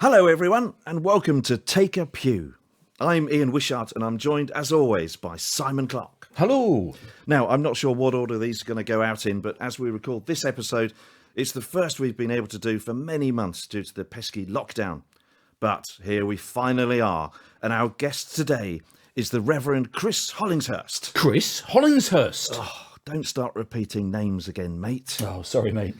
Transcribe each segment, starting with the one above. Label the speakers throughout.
Speaker 1: Hello everyone and welcome to Take a Pew. I'm Ian Wishart and I'm joined as always by Simon Clark.
Speaker 2: Hello.
Speaker 1: Now I'm not sure what order these are going to go out in, but as we record this episode, it's the first we've been able to do for many months due to the pesky lockdown. But here we finally are, and our guest today is the Reverend Chris Hollingshurst.
Speaker 2: Chris Hollingshurst.
Speaker 1: Oh, don't start repeating names again, mate.
Speaker 2: Oh, sorry, mate.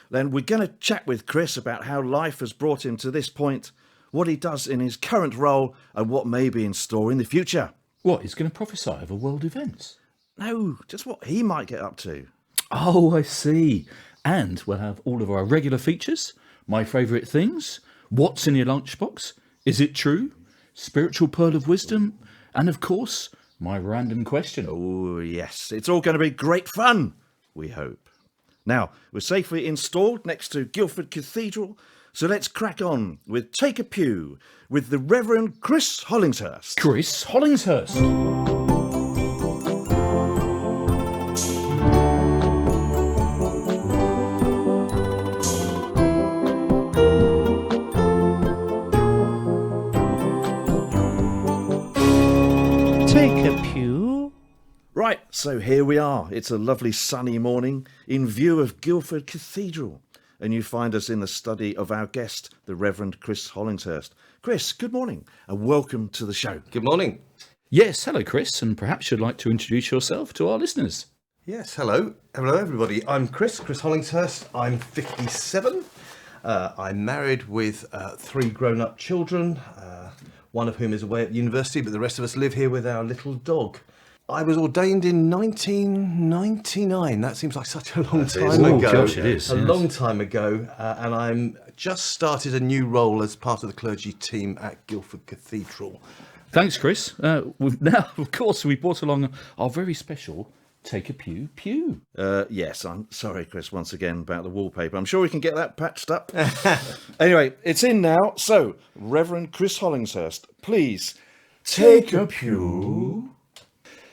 Speaker 1: Then we're going to chat with Chris about how life has brought him to this point, what he does in his current role, and what may be in store in the future.
Speaker 2: What, he's going to prophesy over world events?
Speaker 1: No, just what he might get up to.
Speaker 2: Oh, I see. And we'll have all of our regular features, my favourite things, what's in your lunchbox, is it true, spiritual pearl of wisdom, and of course, my random question.
Speaker 1: Oh, yes, it's all going to be great fun, we hope. Now, we're safely installed next to Guildford Cathedral, so let's crack on with Take a Pew with the Reverend Chris Hollingshurst.
Speaker 2: Chris Hollingshurst.
Speaker 3: Take a pew.
Speaker 1: Right, so here we are. It's a lovely sunny morning in view of Guildford Cathedral. And you find us in the study of our guest, the Reverend Chris Hollingshurst. Chris, good morning and welcome to the show.
Speaker 4: Good morning.
Speaker 2: Yes, hello, Chris, and perhaps you'd like to introduce yourself to our listeners.
Speaker 4: Yes, hello. Hello, everybody. I'm Chris Hollingshurst. I'm 57. I'm married with 3 grown-up children, one of whom is away at university, but the rest of us live here with our little dog. I was ordained in 1999. That seems like such a long time ago.
Speaker 2: Oh, gosh, it is.
Speaker 4: A long time ago. And I'm just started a new role as part of the clergy team at Guildford Cathedral.
Speaker 2: Thanks, Chris. Now, of course, we brought along our very special Take a Pew.
Speaker 1: Yes, I'm sorry, Chris, once again about the wallpaper. I'm sure we can get that patched up. Anyway, it's in now. So, Reverend Chris Hollingshurst, please take a pew.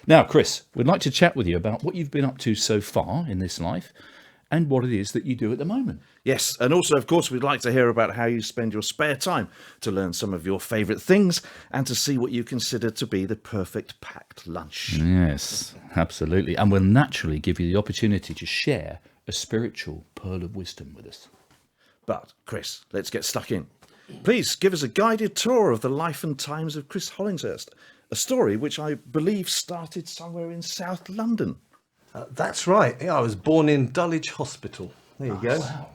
Speaker 2: Now, Chris, we'd like to chat with you about what you've been up to so far in this life and what it is that you do at the moment.
Speaker 1: Yes, and also, of course, we'd like to hear about how you spend your spare time to learn some of your favourite things and to see what you consider to be the perfect packed lunch.
Speaker 2: Yes, absolutely. And we'll naturally give you the opportunity to share a spiritual pearl of wisdom with us.
Speaker 1: But, Chris, let's get stuck in. Please give us a guided tour of the life and times of Chris Hollingshurst, a story which I believe started somewhere in South London.
Speaker 4: That's right. Yeah, I was born in Dulwich Hospital. There you go.
Speaker 2: Wow.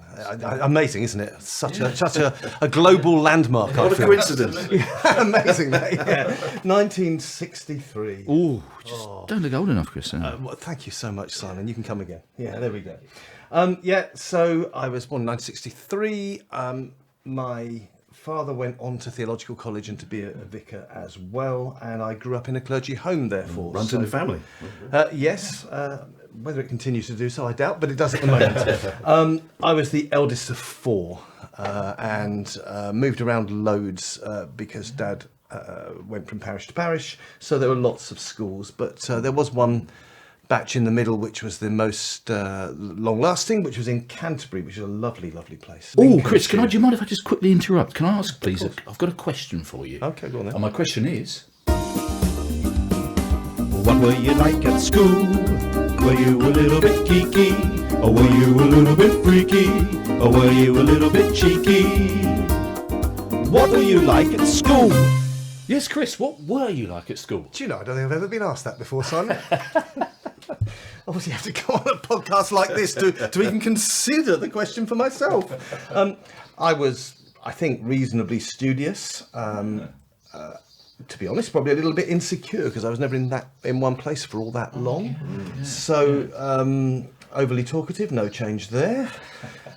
Speaker 4: Amazing, isn't it? Such a global landmark.
Speaker 1: What a coincidence.
Speaker 4: Amazing, that. Yeah. 1963.
Speaker 2: Ooh, just don't look old enough, Chris.
Speaker 4: Well, thank you so much, Simon. You can come again. Yeah, there we go. So I was born in 1963. My father went on to theological college and to be a vicar as well, and I grew up in a clergy home, therefore.
Speaker 1: Runs in the family.
Speaker 4: Yes. Whether it continues to do so, I doubt, but it does at the moment. I was the eldest of 4 and moved around loads because Dad went from parish to parish, so there were lots of schools, but there was one batch in the middle which was the most long-lasting, which was in Canterbury, which is a lovely, lovely place.
Speaker 2: Oh, Chris, do you mind if I just quickly interrupt? Can I ask, please? I've got a question for you.
Speaker 4: Okay, go on then.
Speaker 2: And my question is...
Speaker 3: What were you like at school? Were you a little bit geeky? Or were you a little bit freaky? Or were you a little bit cheeky? What were you like at school?
Speaker 2: Yes, Chris, what were you like at school?
Speaker 4: Do you know, I don't think I've ever been asked that before, Simon. Obviously, you have to go on a podcast like this to even consider the question for myself. I was, I think, reasonably studious. To be honest, probably a little bit insecure because I was never in one place for all that long. So overly talkative, no change there.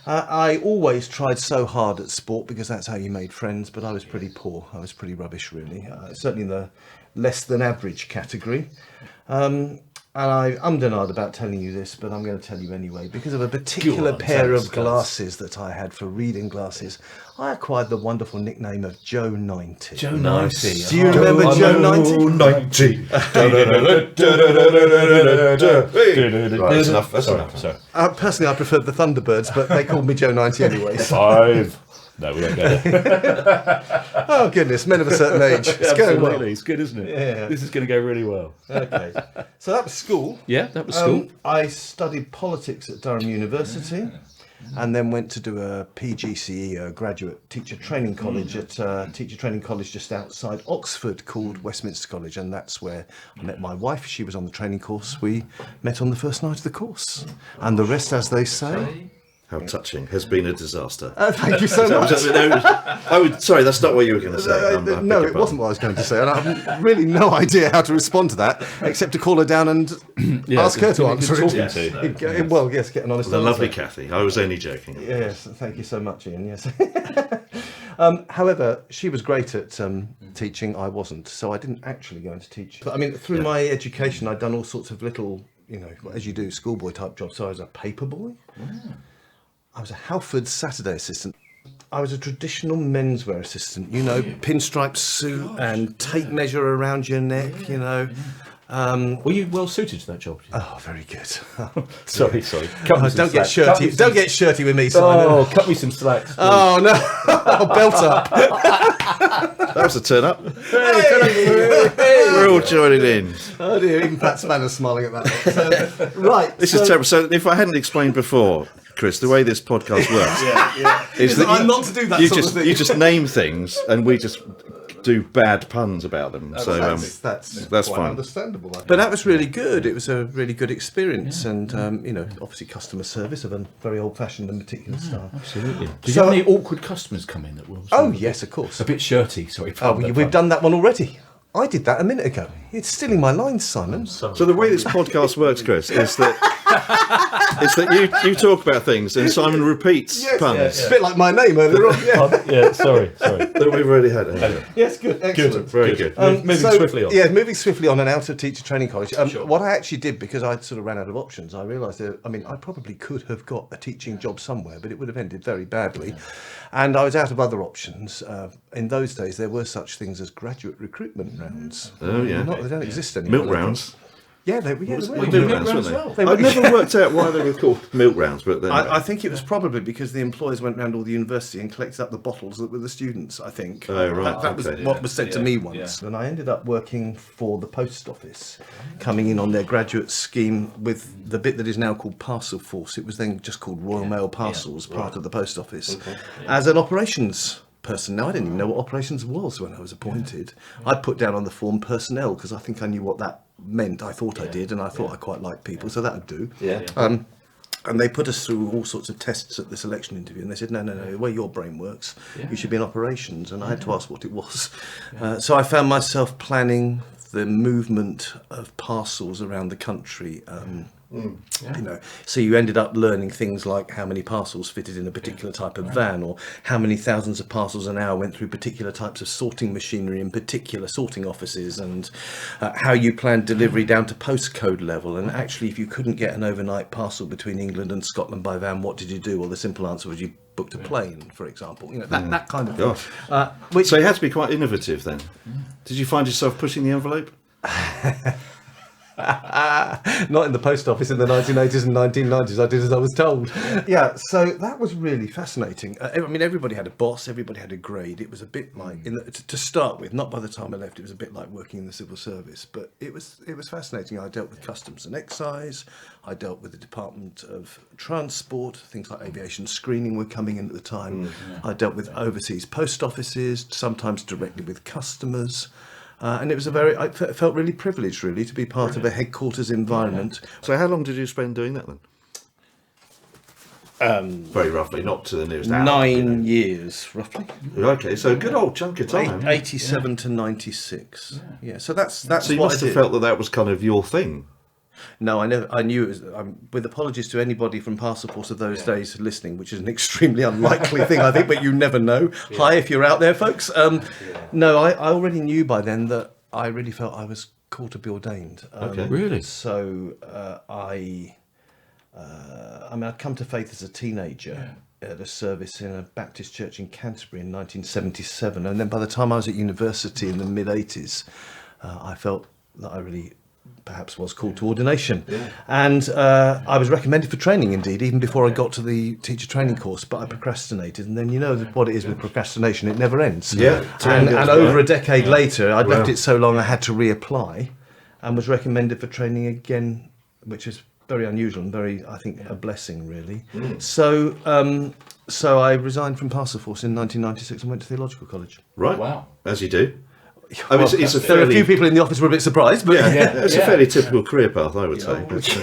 Speaker 4: I always tried so hard at sport because that's how you made friends, but I was pretty poor. I was pretty rubbish, really. Certainly in the less than average category. And I'm undenied about telling you this, but I'm going to tell you anyway. Because of a particular pair of glasses that I had for reading glasses, I acquired the wonderful nickname of Joe 90.
Speaker 2: Joe 90.
Speaker 4: Do you remember Joe 90?
Speaker 1: 90.
Speaker 4: Right, that's enough. Sorry. Personally, I preferred the Thunderbirds, but they called me Joe 90 anyway.
Speaker 2: 5, No, we don't go there.
Speaker 4: Oh goodness, men of a certain age. It's going well.
Speaker 2: It's good, isn't it?
Speaker 4: Yeah.
Speaker 2: This is going to go really well.
Speaker 4: Okay, so that was school.
Speaker 2: Yeah, that was school.
Speaker 4: I studied politics at Durham University, and then went to do a PGCE, a graduate teacher training college at teacher training college just outside Oxford called Westminster College, and that's where I met my wife. She was on the training course. We met on the first night of the course, and the rest, as they say.
Speaker 1: How touching. Has been a disaster.
Speaker 4: Thank you so much.
Speaker 1: Sorry, that's not what you were going to say.
Speaker 4: No, it wasn't what I was going to say, and I have really no idea how to respond to that, except to call her down and ask her to answer it. Well, yes, get an honest
Speaker 1: The
Speaker 4: answer.
Speaker 1: lovely Kathy. I was only joking.
Speaker 4: Yes, thank you so much, Ian. Yes. However, she was great at teaching. I wasn't, so I didn't actually go into teaching. But I mean, through my education, I'd done all sorts of little, as you do, schoolboy type jobs. So I was a paper boy. I was a Halford Saturday assistant. I was a traditional menswear assistant, pinstripe suit and tape measure around your neck,
Speaker 2: Were you well suited to that job?
Speaker 4: Oh, very good.
Speaker 2: Sorry.
Speaker 4: Don't get shirty. Don't get shirty with me, Simon.
Speaker 2: Oh, cut me some slack. Please.
Speaker 4: Oh no! I'll belt up.
Speaker 1: That was a turn up. We're all joining in.
Speaker 4: Oh dear, even Pat Spanner's smiling at that. Right.
Speaker 1: This is terrible. So if I hadn't explained before, Chris, the way this podcast works is that
Speaker 4: I'm not to do that
Speaker 1: you
Speaker 4: sort
Speaker 1: just
Speaker 4: of thing.
Speaker 1: you just name things and we just do bad puns about them. So
Speaker 4: that's
Speaker 1: that's
Speaker 4: quite
Speaker 1: fine.
Speaker 4: understandable. But that was really good. It was a really good experience, and obviously customer service of a very old-fashioned and meticulous style.
Speaker 2: Absolutely. Did you have any awkward customers come in that were?
Speaker 4: Oh yes, of course.
Speaker 2: A bit shirty. Sorry.
Speaker 4: We've done that one already. I did that a minute ago. It's stealing my lines, Simon.
Speaker 1: So the way this podcast works, Chris, is that you talk about things and Simon repeats puns
Speaker 4: It's a bit like my name earlier on.
Speaker 2: Yeah. Sorry.
Speaker 1: that we've already had.
Speaker 4: Yes, good, excellent.
Speaker 1: Very good.
Speaker 2: Moving swiftly on.
Speaker 4: Yeah, moving swiftly on and out of teacher training college. What I actually did, because I sort of ran out of options, I realised that, I probably could have got a teaching job somewhere, but it would have ended very badly. And I was out of other options. In those days, there were such things as graduate recruitment rounds.
Speaker 1: Oh, yeah.
Speaker 4: They don't exist anymore.
Speaker 1: Milk rounds.
Speaker 4: Yeah, they were.
Speaker 1: Milk
Speaker 2: milk
Speaker 1: rounds,
Speaker 2: rounds
Speaker 1: weren't
Speaker 2: well.
Speaker 1: they? I've never worked out why they were called milk rounds, but then
Speaker 4: I think it was probably because the employers went round all the university and collected up the bottles that were the students, I think.
Speaker 1: Oh, right.
Speaker 4: That was what was said to me once. And I ended up working for the post office, coming in on their graduate scheme with the bit that is now called Parcel Force. It was then just called Royal Mail Parcels, part of the post office, as an operations person. Now, I didn't even know what operations was when I was appointed. I put down on the form personnel because I think I knew what that meant. I thought I did, and I thought I quite liked people, so that would do. And they put us through all sorts of tests at the selection interview, and they said, no, the way your brain works, you should be in operations. And I had to ask what it was. So I found myself planning the movement of parcels around the country. So you ended up learning things like how many parcels fitted in a particular type of van, or how many thousands of parcels an hour went through particular types of sorting machinery in particular sorting offices, and how you planned delivery down to postcode level. And actually, if you couldn't get an overnight parcel between England and Scotland by van, what did you do? Well, the simple answer was you booked a plane, for example. That kind of thing.
Speaker 1: So you had to be quite innovative then. Did you find yourself pushing the envelope?
Speaker 4: Not in the post office in the 1980s and 1990s. I did as I was told. Yeah, so that was really fascinating. Everybody had a boss, everybody had a grade. It was a bit like, to start with, not by the time I left, it was a bit like working in the civil service, but it was fascinating. I dealt with customs and excise, I dealt with the Department of Transport, things like aviation screening were coming in at the time. I dealt with overseas post offices, sometimes directly with customers. And it was I felt really privileged, really, to be part of a headquarters environment.
Speaker 1: So how long did you spend doing that then? Very roughly, not to the nearest hour.
Speaker 4: 9 years, roughly.
Speaker 1: Okay, so a good old chunk of time.
Speaker 4: 87 to 96. Yeah, so that's
Speaker 1: So you
Speaker 4: what
Speaker 1: must
Speaker 4: I
Speaker 1: have
Speaker 4: did.
Speaker 1: felt that was kind of your thing.
Speaker 4: No, I knew it was. With apologies to anybody from Parcel Force of those days listening, which is an extremely unlikely thing, I think, but you never know. Hi, if you're out there, folks. No, I already knew by then that I really felt I was called to be ordained.
Speaker 2: Really?
Speaker 4: So I'd come to faith as a teenager at a service in a Baptist church in Canterbury in 1977, and then by the time I was at university in the mid-80s, I felt that I really perhaps was called to ordination. And I was recommended for training, indeed, even before I got to the teacher training course, but I procrastinated. And then you know what it is with procrastination, it never ends.
Speaker 1: Yeah.
Speaker 4: And over a decade later, I'd left it so long I had to reapply and was recommended for training again, which is very unusual and very, I think, a blessing, really. So I resigned from Parcel Force in 1996 and went to theological college.
Speaker 1: Right.
Speaker 2: Wow.
Speaker 1: As you do. I mean, it's a
Speaker 4: There are a few people in the office who were a bit surprised, but
Speaker 1: it's a fairly typical career path, I would say. But,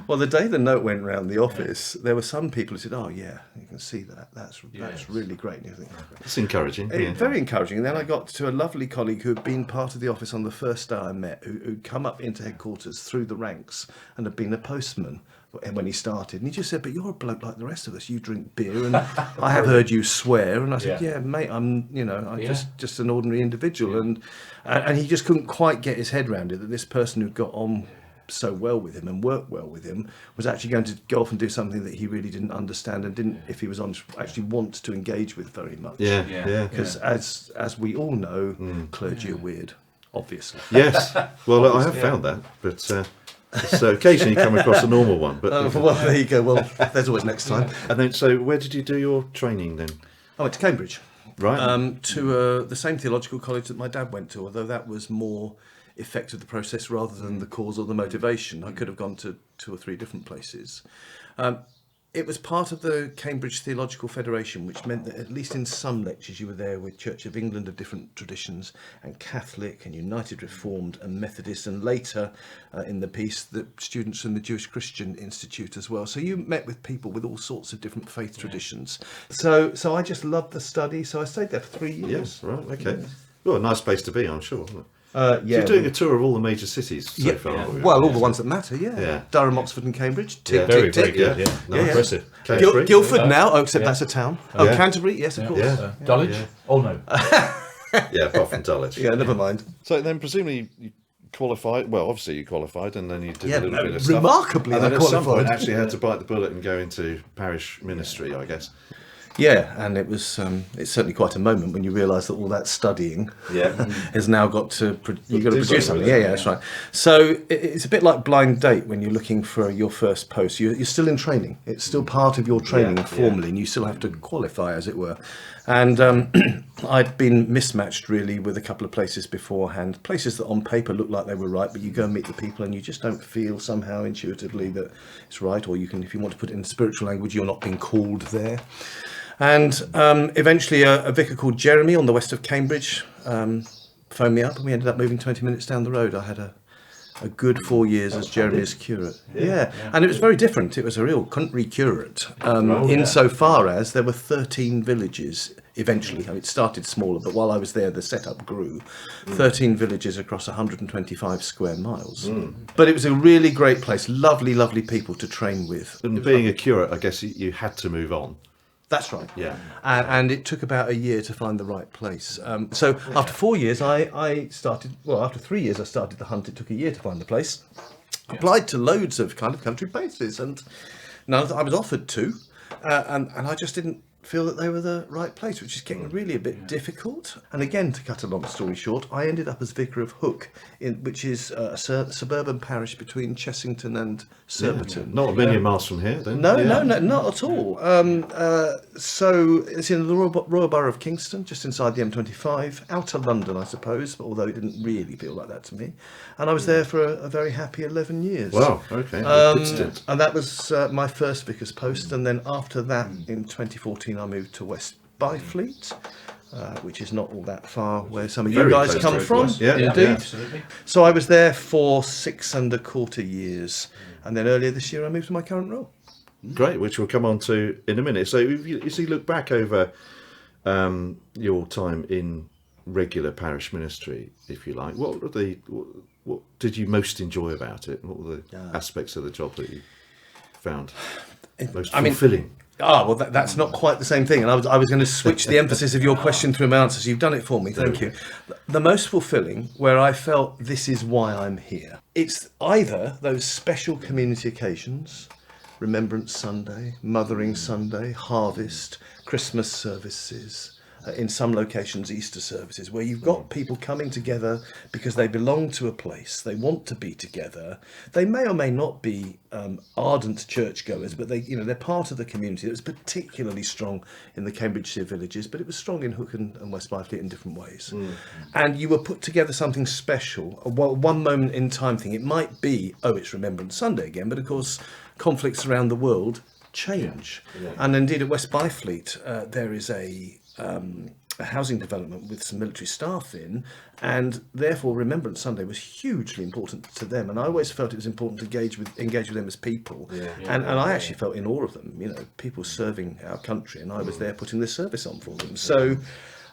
Speaker 4: well, the day the note went round the office, there were some people who said, "Oh, yeah, you can see that. That's really great." And you think,
Speaker 1: it's encouraging.
Speaker 4: very encouraging. And then I got to a lovely colleague who had been part of the office on the first day I met, who'd come up into headquarters through the ranks and had been a postman when he started. And he just said, "But you're a bloke like the rest of us. You drink beer, and I have heard you swear." And I said, "Yeah, mate, I'm just an ordinary individual." And he just couldn't quite get his head around it, that this person who got on so well with him and worked well with him was actually going to go off and do something that he really didn't understand and didn't, if he was honest, actually want to engage with very much. Because as we all know, clergy are weird, obviously.
Speaker 1: Yes. Well, I have found that, but so occasionally you come across a normal one. But
Speaker 4: Well, there you go. Well, there's always next time.
Speaker 1: And then, so where did you do your training then?
Speaker 4: I went to Cambridge.
Speaker 1: Right.
Speaker 4: To the same theological college that my dad went to, although that was more effect of the process rather than the cause or the motivation. I could have gone to 2 or 3 different places. It was part of the Cambridge Theological Federation, which meant that at least in some lectures you were there with Church of England of different traditions, and Catholic and United Reformed and Methodist, and later in the piece the students from the Jewish Christian Institute as well. So you met with people with all sorts of different faith traditions. So I just loved the study. So I stayed there for 3 years.
Speaker 1: Yes. Right. Okay. Well, a nice place to be, I'm sure. Isn't it?
Speaker 4: Yeah,
Speaker 1: so you're doing a tour of all the major cities so far.
Speaker 4: Well, all the ones that matter, Durham, Oxford and Cambridge. Tick,
Speaker 2: very,
Speaker 4: tick, tick.
Speaker 2: very good. Yeah.
Speaker 1: Impressive.
Speaker 4: Guildford now, except that's a town. Canterbury, yes, of course.
Speaker 2: Dulwich? Oh, no.
Speaker 1: Yeah, apart from Dulwich.
Speaker 4: Yeah, never mind.
Speaker 1: So then presumably you qualified, well, obviously you qualified, and then you did a little bit of
Speaker 4: remarkably,
Speaker 1: stuff. And then
Speaker 4: I
Speaker 1: at some point
Speaker 4: qualified.
Speaker 1: actually had to bite the bullet and go into parish ministry, I guess.
Speaker 4: Yeah, and it was it's certainly quite a moment when you realise that all that studying has now got to you've got to produce something. Yeah, that's right. So it's a bit like blind date when you're looking for your first post. You're still in training. It's still part of your training formally, and you still have to qualify, as it were. And I'd been mismatched really with a couple of places beforehand, places that on paper look like they were right, but you go and meet the people and you just don't feel somehow intuitively that it's right, or you can, if you want to put it in spiritual language, you're not being called there. And eventually a vicar called Jeremy on the west of Cambridge phoned me up, and we ended up moving 20 minutes down the road. I had a good 4 years as Jeremy's curate. And it was very different. It was a real country curate, insofar as there were 13 villages eventually. I mean, it started smaller, but while I was there, the setup grew. 13 villages across 125 square miles. But it was a really great place. Lovely, lovely people to train with.
Speaker 1: And being a curate, I guess you had to move on.
Speaker 4: That's right.
Speaker 1: Yeah.
Speaker 4: And it took about a year to find the right place. So after 4 years, I started, well, after 3 years, I started the hunt. It took a year to find the place. Applied to loads of kind of country places, and none of them I was offered to. And I just didn't feel that they were the right place, which is getting really a bit difficult. And again, to cut a long story short, I ended up as vicar of Hook, which is a suburban parish between Chessington and Surbiton.
Speaker 1: Not a million miles from here, then.
Speaker 4: No, not at all. So it's in the Royal Borough of Kingston, just inside the M25, outer London, I suppose, although it didn't really feel like that to me. And I was there for a very happy 11 years.
Speaker 1: Wow, okay.
Speaker 4: And that was my first vicar's post. And then after that, in 2014, I moved to West Byfleet, which is not all that far where some of you guys come from.
Speaker 1: Yeah,
Speaker 4: indeed.
Speaker 2: Absolutely.
Speaker 4: So I was there for 6¼ years. And then earlier this year, I moved to my current role.
Speaker 1: Great, which we'll come on to in a minute. So as you look back over your time in regular parish ministry, if you like, what did you most enjoy about it? What were the aspects of the job that you found most fulfilling?
Speaker 4: Well, that's not quite the same thing. And I was going to switch the emphasis of your question through my answers. You've done it for me. Thank you. The most fulfilling, where I felt this is why I'm here, it's either those special community occasions, Remembrance Sunday, Mothering Sunday, Harvest, Christmas services, in some locations Easter services, where you've got people coming together because they belong to a place, they want to be together. They may or may not be ardent churchgoers, but they're part of the community. It was particularly strong in the Cambridgeshire villages, but it was strong in Hook and West Byfleet in different ways. And you were put together something special, a one moment in time thing. It might be, it's Remembrance Sunday again, but of course conflicts around the world change. And indeed at West Byfleet there is a housing development with some military staff in, and therefore Remembrance Sunday was hugely important to them, and I always felt it was important to engage with them as people. And I actually felt in awe of them, people serving our country, and I was there putting this service on for them. So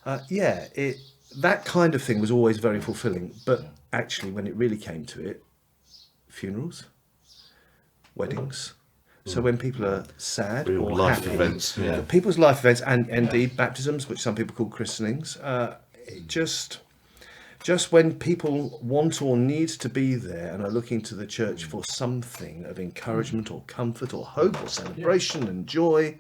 Speaker 4: that kind of thing was always very fulfilling. But actually when it really came to it, funerals, weddings. So when people are sad
Speaker 1: Real
Speaker 4: or
Speaker 1: life
Speaker 4: happy,
Speaker 1: events,
Speaker 4: people's life events, and indeed baptisms, which some people call christenings, just when people want or need to be there and are looking to the church for something of encouragement or comfort or hope or celebration and joy.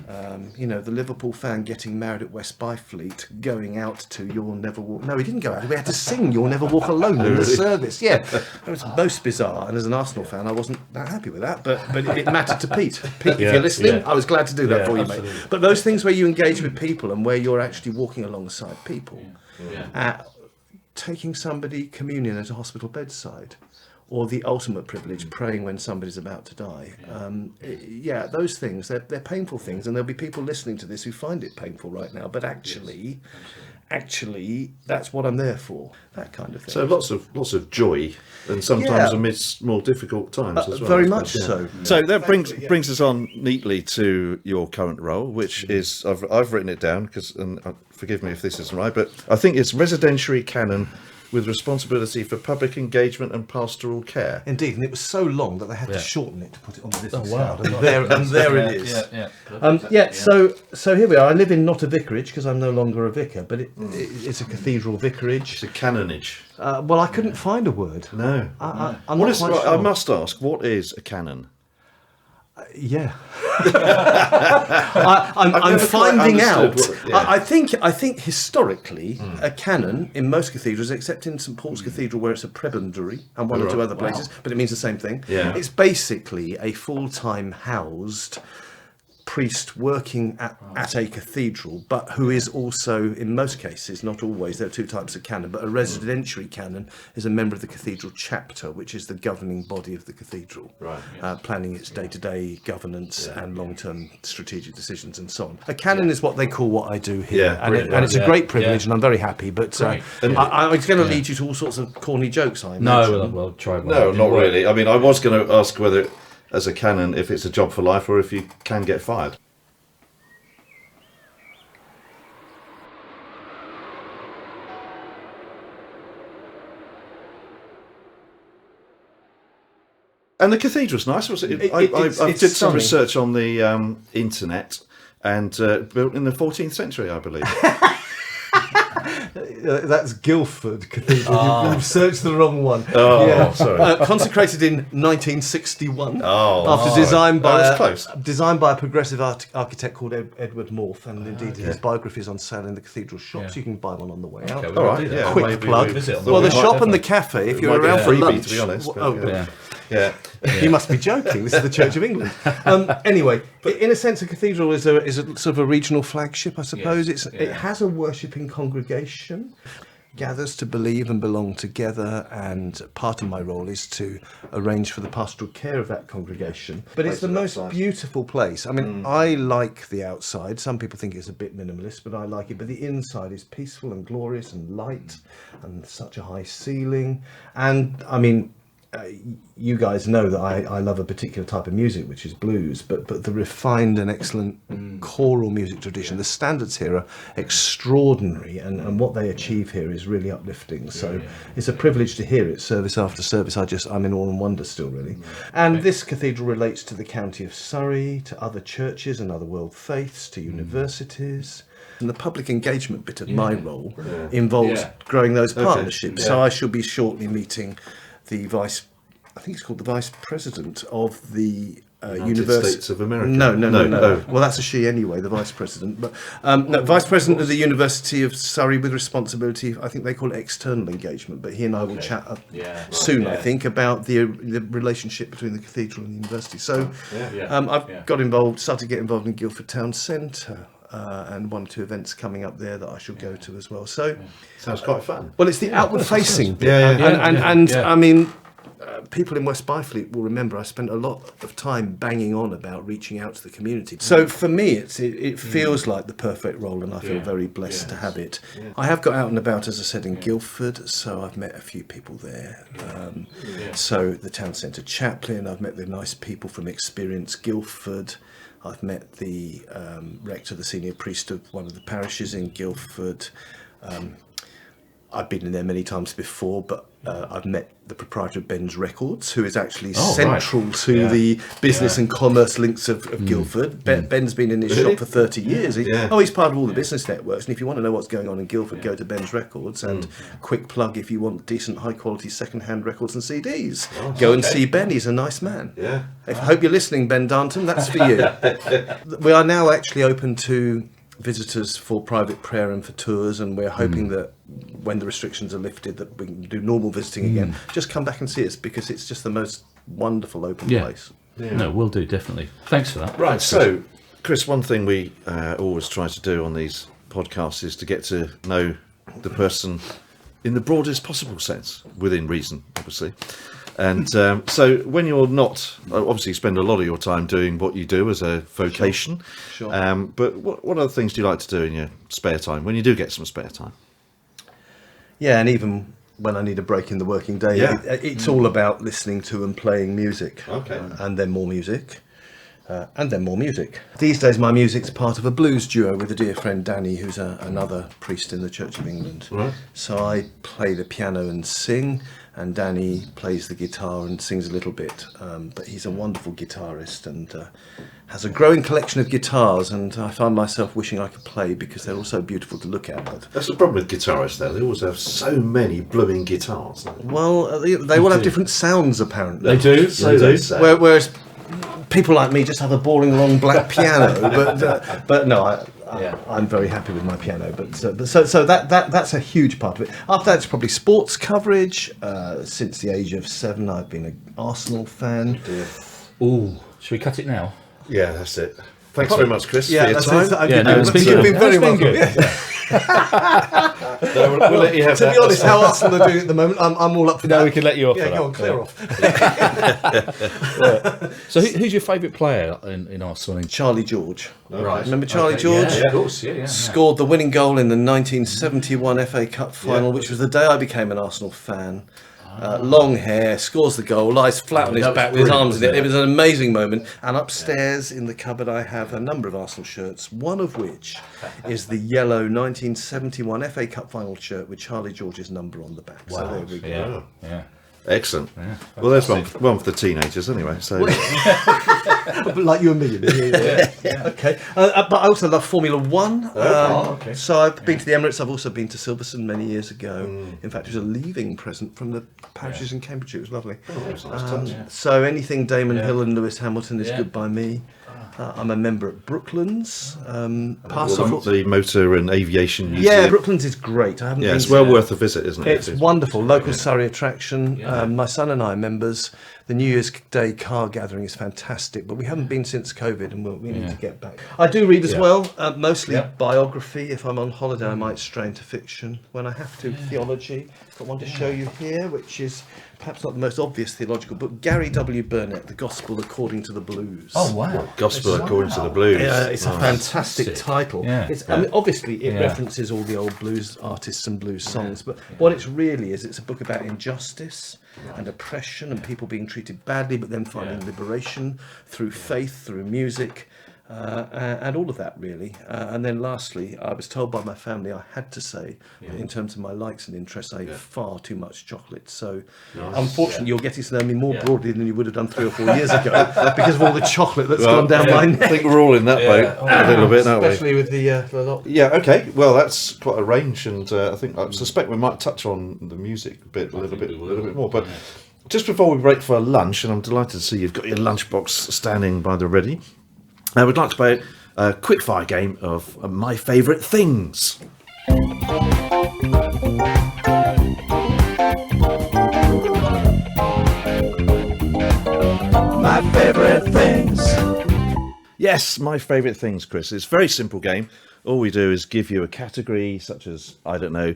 Speaker 4: The Liverpool fan getting married at West Byfleet, going out to You'll Never Walk. No, we didn't go out. We had to sing You'll Never Walk Alone in the service. Yeah, it was most bizarre. And as an Arsenal fan, I wasn't that happy with that. But it mattered to Pete. Pete, if you're listening, I was glad to do that for you, mate. But those things where you engage with people and where you're actually walking alongside people. Taking somebody communion at a hospital bedside, or the ultimate privilege, praying when somebody's about to die. Those things, they're painful things, and there'll be people listening to this who find it painful right now, but actually that's what I'm there for, that kind of thing.
Speaker 1: So lots of joy, and sometimes amidst more difficult times as well.
Speaker 4: Very much so.
Speaker 1: So that brings us on neatly to your current role, which is, I've written it down, and forgive me if this isn't right, but I think it's Residentiary Canon with responsibility for public engagement and pastoral care.
Speaker 4: Indeed, and it was so long that they had to shorten it to put it on the business card. And there it is. So here we are. I live in not a vicarage because I'm no longer a vicar, but it's a cathedral vicarage.
Speaker 1: It's a canonage.
Speaker 4: Well, I couldn't find a word.
Speaker 1: No.
Speaker 4: I'm not quite sure.
Speaker 1: I must ask, what is a canon?
Speaker 4: I'm finding out.
Speaker 1: What,
Speaker 4: I think historically a canon in most cathedrals, except in St Paul's Cathedral where it's a prebendary and one or two other places, but it means the same thing. It's basically a full-time housed priest working at a cathedral, but who is also, in most cases, not always, there are two types of canon, but a residentiary canon is a member of the cathedral chapter, which is the governing body of the cathedral, planning its day-to-day governance and long-term strategic decisions and so on. A canon is what they call what I do here, and it's a great privilege, and I'm very happy, but I was going to lead you to all sorts of corny jokes, I imagine.
Speaker 2: No, well, try.
Speaker 1: No, not really. I mean, I was going to ask whether, as a canon, if it's a job for life or if you can get fired. And the cathedral's nice, was it? I did some
Speaker 4: stunning.
Speaker 1: research on the internet, and built in the 14th century, I believe.
Speaker 4: That's Guildford Cathedral. You've searched the wrong one.
Speaker 1: Sorry.
Speaker 4: Consecrated in 1961. After designed by a progressive architect called Edward Morph, and indeed his biography is on sale in the cathedral shops. You can buy one on the way out.
Speaker 1: All right. Yeah.
Speaker 4: Quick plug. Well, the shop and the cafe, if you're around for lunch,
Speaker 1: to be honest.
Speaker 4: You must be joking. This is the Church of England. Anyway, in a sense, a cathedral is a sort of a regional flagship, I suppose. It has a worshipping congregation, gathers to believe and belong together, and part of my role is to arrange for the pastoral care of that congregation. But it's the most beautiful place. I mean, I like the outside. Some people think it's a bit minimalist, but I like it. But the inside is peaceful and glorious and light, and such a high ceiling. And I mean, you guys know that I love a particular type of music, which is blues, but the refined and excellent choral music tradition, the standards here are extraordinary, and what they achieve here is really uplifting. So it's a privilege to hear it service after service. I'm in awe and wonder still, really. And this cathedral relates to the county of Surrey, to other churches and other world faiths, to universities. And the public engagement bit of my role involves growing those partnerships. So I shall be shortly meeting the vice president of the
Speaker 1: States of America.
Speaker 4: No.
Speaker 1: Oh.
Speaker 4: Well, that's a she anyway, the vice president. But no, vice president of the University of Surrey with responsibility. I think they call it external engagement. But he and I will chat soon, I think, about the relationship between the cathedral and the university. So I've got involved, started to get involved in Guildford Town Centre. And 1 or 2 events coming up there that I shall go to as well. So
Speaker 1: Sounds quite fun.
Speaker 4: well, it's the outward facing bit. I mean, people in West Byfleet will remember I spent a lot of time banging on about reaching out to the community. So for me, it feels like the perfect role, and I feel very blessed to have it. I have got out and about, as I said, in Guildford, so I've met a few people there. So the town centre chaplain, I've met the nice people from Experience Guildford. I've met the rector, the senior priest of one of the parishes in Guildford. I've been in there many times before, but I've met the proprietor of Ben's Records, who is actually central to the business and commerce links of Guildford. Ben's been in his shop for 30 years. He's part of all the business networks. And if you want to know what's going on in Guildford, go to Ben's Records. And quick plug, if you want decent, high-quality second-hand records and CDs, go and see Ben. He's a nice man. I hope you're listening, Ben Darnton. That's for you. We are now actually open to visitors for private prayer and for tours, and we're hoping that when the restrictions are lifted that we can do normal visiting again. Just come back and see us, because it's just the most wonderful open place.
Speaker 2: No, we'll do, definitely. Thanks for that.
Speaker 1: Right, so Chris, one thing we always try to do on these podcasts is to get to know the person in the broadest possible sense, within reason, obviously. And so when you're not, obviously you spend a lot of your time doing what you do as a vocation,
Speaker 4: Sure.
Speaker 1: But what other things do you like to do in your spare time, when you do get some spare time?
Speaker 4: Yeah, and even when I need a break in the working day, it's all about listening to and playing music.
Speaker 1: Okay.
Speaker 4: And then more music. And then more music. These days my music's part of a blues duo with a dear friend Danny, who's another priest in the Church of England.
Speaker 1: Right.
Speaker 4: So I play the piano and sing, and Danny plays the guitar and sings a little bit. But he's a wonderful guitarist and has a growing collection of guitars, and I find myself wishing I could play, because they're all so beautiful to look at. But
Speaker 1: That's the problem with guitarists, though. They always have so many blooming guitars.
Speaker 4: well, they all have different sounds apparently.
Speaker 2: They do.
Speaker 4: Whereas people like me just have a boring long black piano, but no, I'm very happy with my piano. But so that's a huge part of it. After that, it's probably sports coverage. Since the age of 7, I've been an Arsenal fan.
Speaker 2: Ooh, should we cut it now?
Speaker 1: Yeah, that's it. Thanks very much, Chris, for your
Speaker 4: that's
Speaker 1: time.
Speaker 4: it.
Speaker 2: It's been
Speaker 4: You've
Speaker 2: good.
Speaker 4: been very welcome.
Speaker 1: No, we'll let you have
Speaker 4: To
Speaker 1: that.
Speaker 4: be honest, how Arsenal are doing at the moment, I'm all up for that.
Speaker 2: No, we can let you off.
Speaker 4: Yeah,
Speaker 2: for
Speaker 4: go
Speaker 2: that.
Speaker 4: on, clear off.
Speaker 2: So who's your favourite player in Arsenal?
Speaker 4: Charlie George.
Speaker 2: Right.
Speaker 4: Remember Charlie George?
Speaker 2: Yeah, of course. Yeah.
Speaker 4: Scored the winning goal in the 1971 FA Cup final, which was the day I became an Arsenal fan. Long hair, scores the goal, lies flat on his back with his arms in it. It was an amazing moment. And upstairs in the cupboard I have a number of Arsenal shirts, one of which is the yellow 1971 FA Cup final shirt with Charlie George's number on the back.
Speaker 2: Wow.
Speaker 4: So there we go.
Speaker 2: Yeah.
Speaker 1: Excellent. Well, there's one for the teenagers, anyway. So
Speaker 4: But like you and me. Okay. But I also love Formula One.
Speaker 2: okay.
Speaker 4: So I've been to the Emirates. I've also been to Silverstone many years ago. In fact, it was a leaving present from the parishes in Cambridgewshire. It was lovely. So anything Damon Hill and Lewis Hamilton is good by me. I'm a member at Brooklands.
Speaker 1: the motor and aviation museum.
Speaker 4: Yeah, Brooklands is great. I haven't been
Speaker 1: it's
Speaker 4: to
Speaker 1: well worth a visit, isn't it?
Speaker 4: It's wonderful. Local Surrey attraction. My son and I are members. The New Year's Day car gathering is fantastic, but we haven't been since COVID, and we need to get back. I do read as well, mostly biography. If I'm on holiday, I might stray into fiction. When I have to, theology. Got one to show you here, which is perhaps not the most obvious theological book. Gary W. Burnett, The Gospel According to the Blues.
Speaker 2: Oh wow.
Speaker 1: Gospel According to the Blues.
Speaker 4: Yeah, it's a fantastic title.
Speaker 2: Yeah.
Speaker 4: I mean, obviously, it references all the old blues artists and blues songs, but what it's really is, it's a book about injustice and oppression and people being treated badly, but then finding liberation through faith, through music, and all of that, really. And then lastly, I was told by my family I had to say, in terms of my likes and interests, I eat far too much chocolate. So unfortunately, you're getting to know me more broadly than you would have done 3 or 4 years ago because of all the chocolate that's gone down my neck.
Speaker 1: I think we're all in that boat a little bit, aren't we?
Speaker 4: Especially with the lot.
Speaker 1: Yeah, okay. Well, that's quite a range, and I suspect we might touch on the music a little bit more. But just before we break for lunch, and I'm delighted to see you've got your lunchbox standing by the ready, I would like to play a quickfire game of my favourite things.
Speaker 3: My favourite things.
Speaker 1: Yes, my favourite things, Chris. It's a very simple game. All we do is give you a category, such as, I don't know,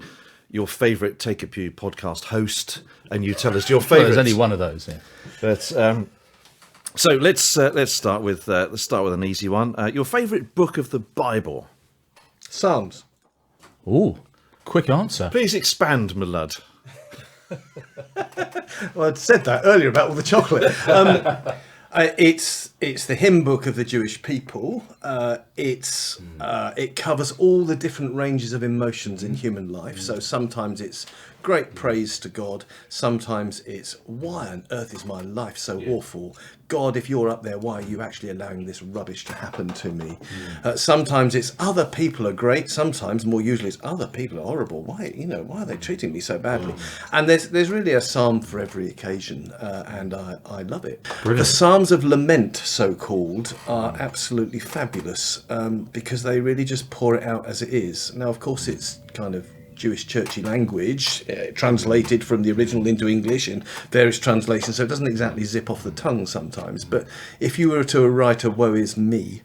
Speaker 1: your favourite Take a Pew podcast host, and you tell us your favourite.
Speaker 2: Well, there's only one of those. Yeah.
Speaker 1: But so let's start with an easy one. Your favourite book of the Bible.
Speaker 4: Psalms.
Speaker 2: Oh, quick answer.
Speaker 1: Please expand, my lad.
Speaker 4: Well, I'd said that earlier about all the chocolate. It's the hymn book of the Jewish people. It covers all the different ranges of emotions in human life. So sometimes it's great praise to God. Sometimes it's, why on earth is my life so awful? God, if you're up there, why are you actually allowing this rubbish to happen to me? Sometimes it's other people are great. Sometimes, more usually, it's other people are horrible. Why are they treating me so badly? And there's really a psalm for every occasion, and I love it. Brilliant. The Psalms of Lament, so-called, are absolutely fabulous because they really just pour it out as it is. Now, of course, it's kind of Jewish churchy language, translated from the original into English in various translations, so it doesn't exactly zip off the tongue sometimes. But if you were to write a woe is me,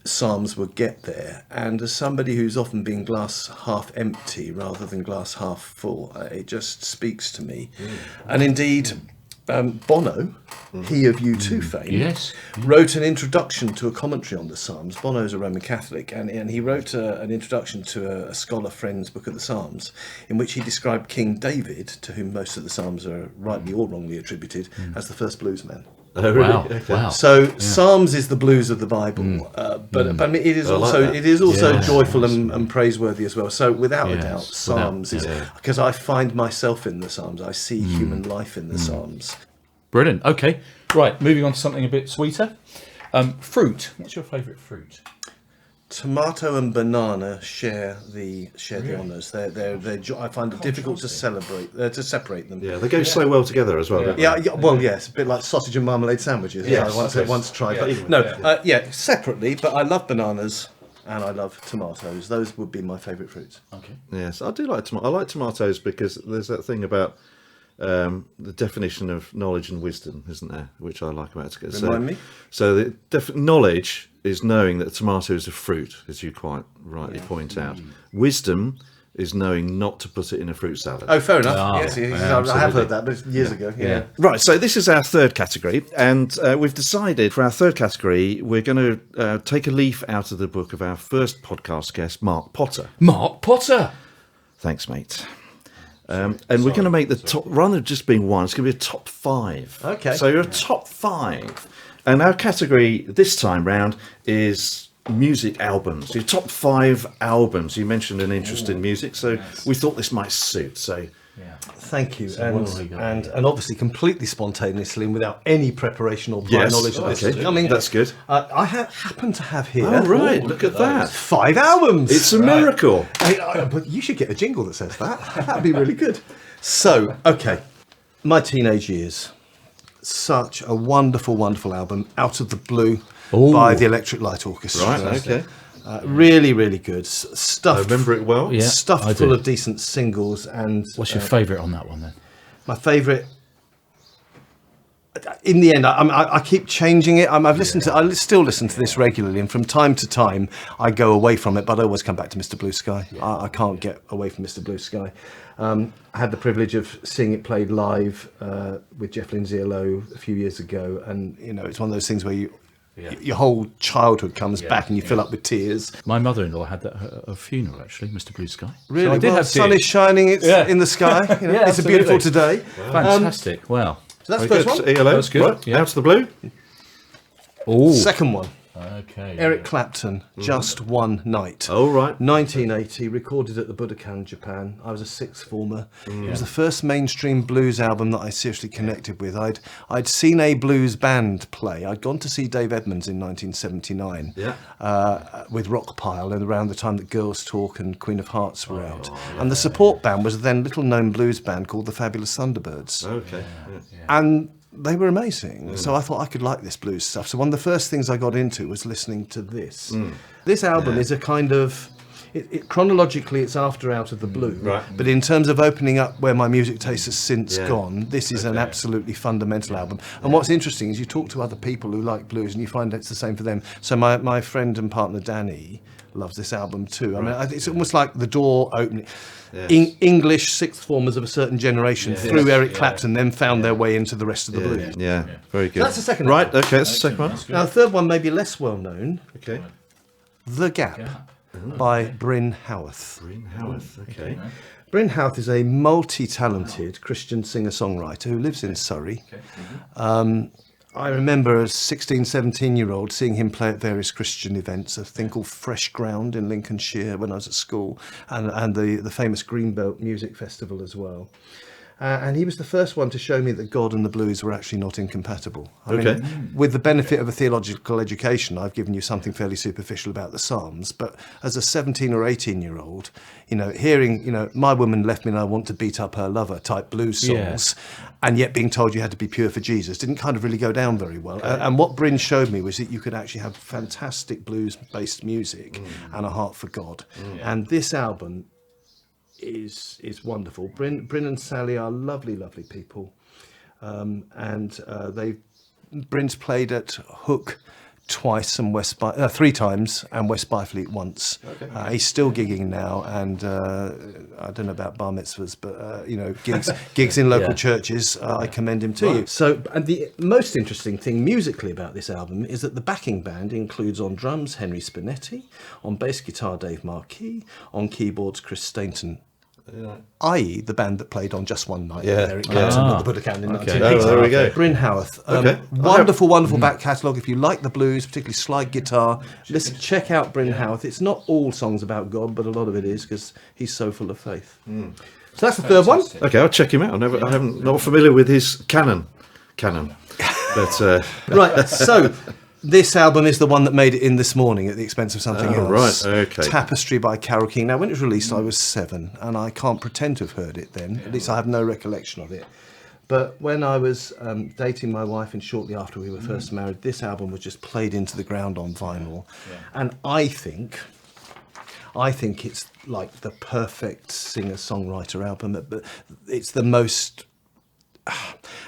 Speaker 4: Psalms would get there. And as somebody who's often been glass half empty rather than glass half full, it just speaks to me. And indeed, Bono, he of U2 fame, wrote an introduction to a commentary on the Psalms. Bono's a Roman Catholic, and he wrote an introduction to a scholar friend's book of the Psalms, in which he described King David, to whom most of the Psalms are rightly or wrongly attributed, as the first bluesman.
Speaker 1: Oh, really?
Speaker 2: Wow.
Speaker 1: Okay.
Speaker 2: Wow.
Speaker 4: So Psalms is the blues of the Bible, but I mean, it is also joyful and praiseworthy as well. So without a doubt, Psalms is, because I find myself in the Psalms. I see human life in the Psalms.
Speaker 2: Brilliant. Okay. Right. Moving on to something a bit sweeter. Fruit. What's your favourite fruit?
Speaker 4: Tomato and banana share the honours. I find it difficult to separate them.
Speaker 1: Yeah, they go so well together as well. Don't they?
Speaker 4: Yeah. It's a bit like sausage and marmalade sandwiches.
Speaker 1: Yes,
Speaker 4: I once tried. Separately. But I love bananas and I love tomatoes. Those would be my favourite fruits.
Speaker 2: Okay.
Speaker 1: Yes, I do like tomatoes. I like tomatoes because there's that thing about the definition of knowledge and wisdom, isn't there? Which I like about it.
Speaker 4: Remind me.
Speaker 1: So the knowledge is knowing that a tomato is a fruit, as you quite rightly point out. Wisdom is knowing not to put it in a fruit salad.
Speaker 4: Oh, fair enough. Yes, I have heard that, but years ago. Yeah.
Speaker 1: Right, so this is our third category, and we've decided for our third category we're going to take a leaf out of the book of our first podcast guest, Mark Potter.
Speaker 2: Mark Potter.
Speaker 1: Thanks, mate. And we're going to make the top, rather than just being one, it's going to be a top 5.
Speaker 4: Okay.
Speaker 1: So you're a top 5. And our category this time round is music albums. Your top 5 albums. You mentioned an interest in music, so we thought this might suit. So
Speaker 4: thank you. And obviously completely spontaneously and without any preparation or prior knowledge of this.
Speaker 1: Okay. I mean, that's good.
Speaker 4: I happen to have here.
Speaker 1: Oh, right. Look at that.
Speaker 4: 5 albums.
Speaker 1: It's a miracle.
Speaker 4: But you should get a jingle that says that. That'd be really good. So, okay. My teenage years. Such a wonderful, wonderful album, Out of the Blue by the Electric Light Orchestra.
Speaker 1: Right, okay.
Speaker 4: Really, really good. Stuffed,
Speaker 1: I remember it well.
Speaker 2: Yeah,
Speaker 4: stuffed full of decent singles. And
Speaker 2: what's your favourite on that one then?
Speaker 4: my favourite, in the end, I keep changing it. I still listen to this regularly, and from time to time I go away from it, but I always come back to Mr. Blue Sky. I can't get away from Mr. Blue Sky. I had the privilege of seeing it played live with Jeff Lindsay Lowe a few years ago, and it's one of those things where your whole childhood comes back and you fill up with tears.
Speaker 2: My mother-in-law had that at a funeral, actually, Mr. Blue Sky.
Speaker 4: Really?
Speaker 2: So I did have
Speaker 4: sun
Speaker 2: tears.
Speaker 4: is shining, it's in the sky. It's a beautiful today.
Speaker 2: Fantastic. Wow.
Speaker 4: So that's the first one.
Speaker 1: ELO.
Speaker 2: That's good.
Speaker 1: Right. Out of the Blue.
Speaker 2: Oh.
Speaker 4: Second one.
Speaker 2: Okay.
Speaker 4: Eric Clapton, Just One Night.
Speaker 1: Oh, right.
Speaker 4: 1980, recorded at the Budokan, Japan. I was a sixth former. It was the first mainstream blues album that I seriously connected with. I'd seen a blues band play. I'd gone to see Dave Edmunds in 1979 with Rockpile, and around the time that Girls Talk and Queen of Hearts were out. And the support band was a then little-known blues band called the Fabulous Thunderbirds.
Speaker 1: Okay.
Speaker 4: And they were amazing. So I thought I could like this blues stuff. So one of the first things I got into was listening to this. This album is a kind of... chronologically, it's after Out of the Blue.
Speaker 1: Right.
Speaker 4: But in terms of opening up where my music taste has since gone, this is an absolutely fundamental album. And what's interesting is you talk to other people who like blues and you find it's the same for them. So my friend and partner Danny loves this album too. I mean, it's almost like the door opening. English sixth formers of a certain generation through Eric Clapton then found their way into the rest of the blues.
Speaker 1: Yeah, very good.
Speaker 4: That's the second
Speaker 1: Right,
Speaker 4: album.
Speaker 1: okay, that's the second one.
Speaker 4: Now the third one may be less well known.
Speaker 1: Okay.
Speaker 4: The Gap by Bryn Howarth.
Speaker 1: Bryn Howarth, okay.
Speaker 4: Bryn Howarth is a multi-talented Christian singer-songwriter who lives in Surrey. I remember as 16, 17-year-old seeing him play at various Christian events, a thing called Fresh Ground in Lincolnshire when I was at school, and the famous Greenbelt Music Festival as well. And he was the first one to show me that God and the blues were actually not incompatible. I mean, with the benefit of a theological education, I've given you something fairly superficial about the Psalms, but as a 17 or 18-year-old, hearing, my woman left me and I want to beat up her lover type blues songs, and yet being told you had to be pure for Jesus didn't kind of really go down very well. And what Bryn showed me was that you could actually have fantastic blues-based music and a heart for God. And this album is wonderful. Bryn and Sally are lovely, lovely people, and Bryn's played at Hook twice and three times and West Byfleet once. He's still gigging now, and I don't know about bar mitzvahs, but gigs in local churches. I commend him to you. So, and the most interesting thing musically about this album is that the backing band includes on drums Henry Spinetti, on bass guitar Dave Marquis, on keyboards Chris Stainton. I.e. the band that played on Just One Night with Eric Clapton at the Budokan in 1980.
Speaker 1: Oh, there we go.
Speaker 4: Bryn Howarth. Wonderful back catalogue. If you like the blues, particularly slide guitar, listen, check out Bryn Howarth. It's not all songs about God, but a lot of it is because he's so full of faith. So that's the third one.
Speaker 1: Okay, I'll check him out. I'm not familiar with his Canon. But
Speaker 4: Right, so this album is the one that made it in this morning at the expense of something else.
Speaker 1: Right, okay.
Speaker 4: Tapestry by Carole King. Now, when it was released, I was 7, and I can't pretend to have heard it then. At least I have no recollection of it. But when I was dating my wife and shortly after we were first married, this album was just played into the ground on vinyl. And I think it's like the perfect singer-songwriter album. But it's the most...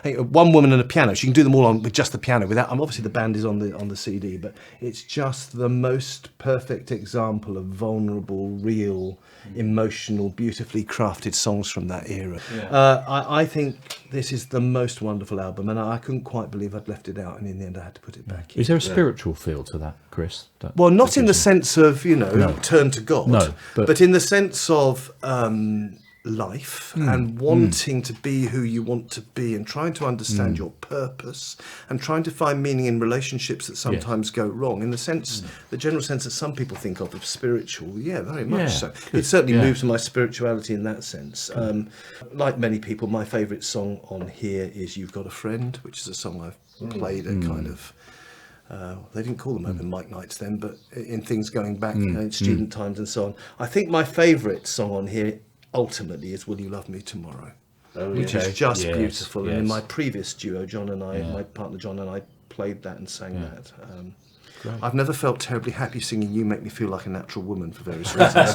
Speaker 4: one woman and a piano. She can do them all on with just the piano. Without, obviously the band is on the CD, but it's just the most perfect example of vulnerable, real, emotional, beautifully crafted songs from that era. I think this is the most wonderful album, and I couldn't quite believe I'd left it out, and in the end I had to put it back in.
Speaker 2: Is there a spiritual feel to that, Chris?
Speaker 4: Well, not in the sense of turn to God,
Speaker 2: No,
Speaker 4: but in the sense of life and wanting to be who you want to be and trying to understand your purpose and trying to find meaning in relationships that sometimes go wrong, in the sense, the general sense that some people think of spiritual. Very much so. It certainly moves my spirituality in that sense. Like many people, my favourite song on here is You've Got a Friend, which is a song I've played at kind of they didn't call them open mic nights then, but in things going back in student times and so on. I think my favourite song on here ultimately is Will You Love Me Tomorrow, which is just beautiful. And in my previous duo, John and I, my partner John and I played that and sang that. I've never felt terribly happy singing You Make Me Feel Like a Natural Woman for various reasons.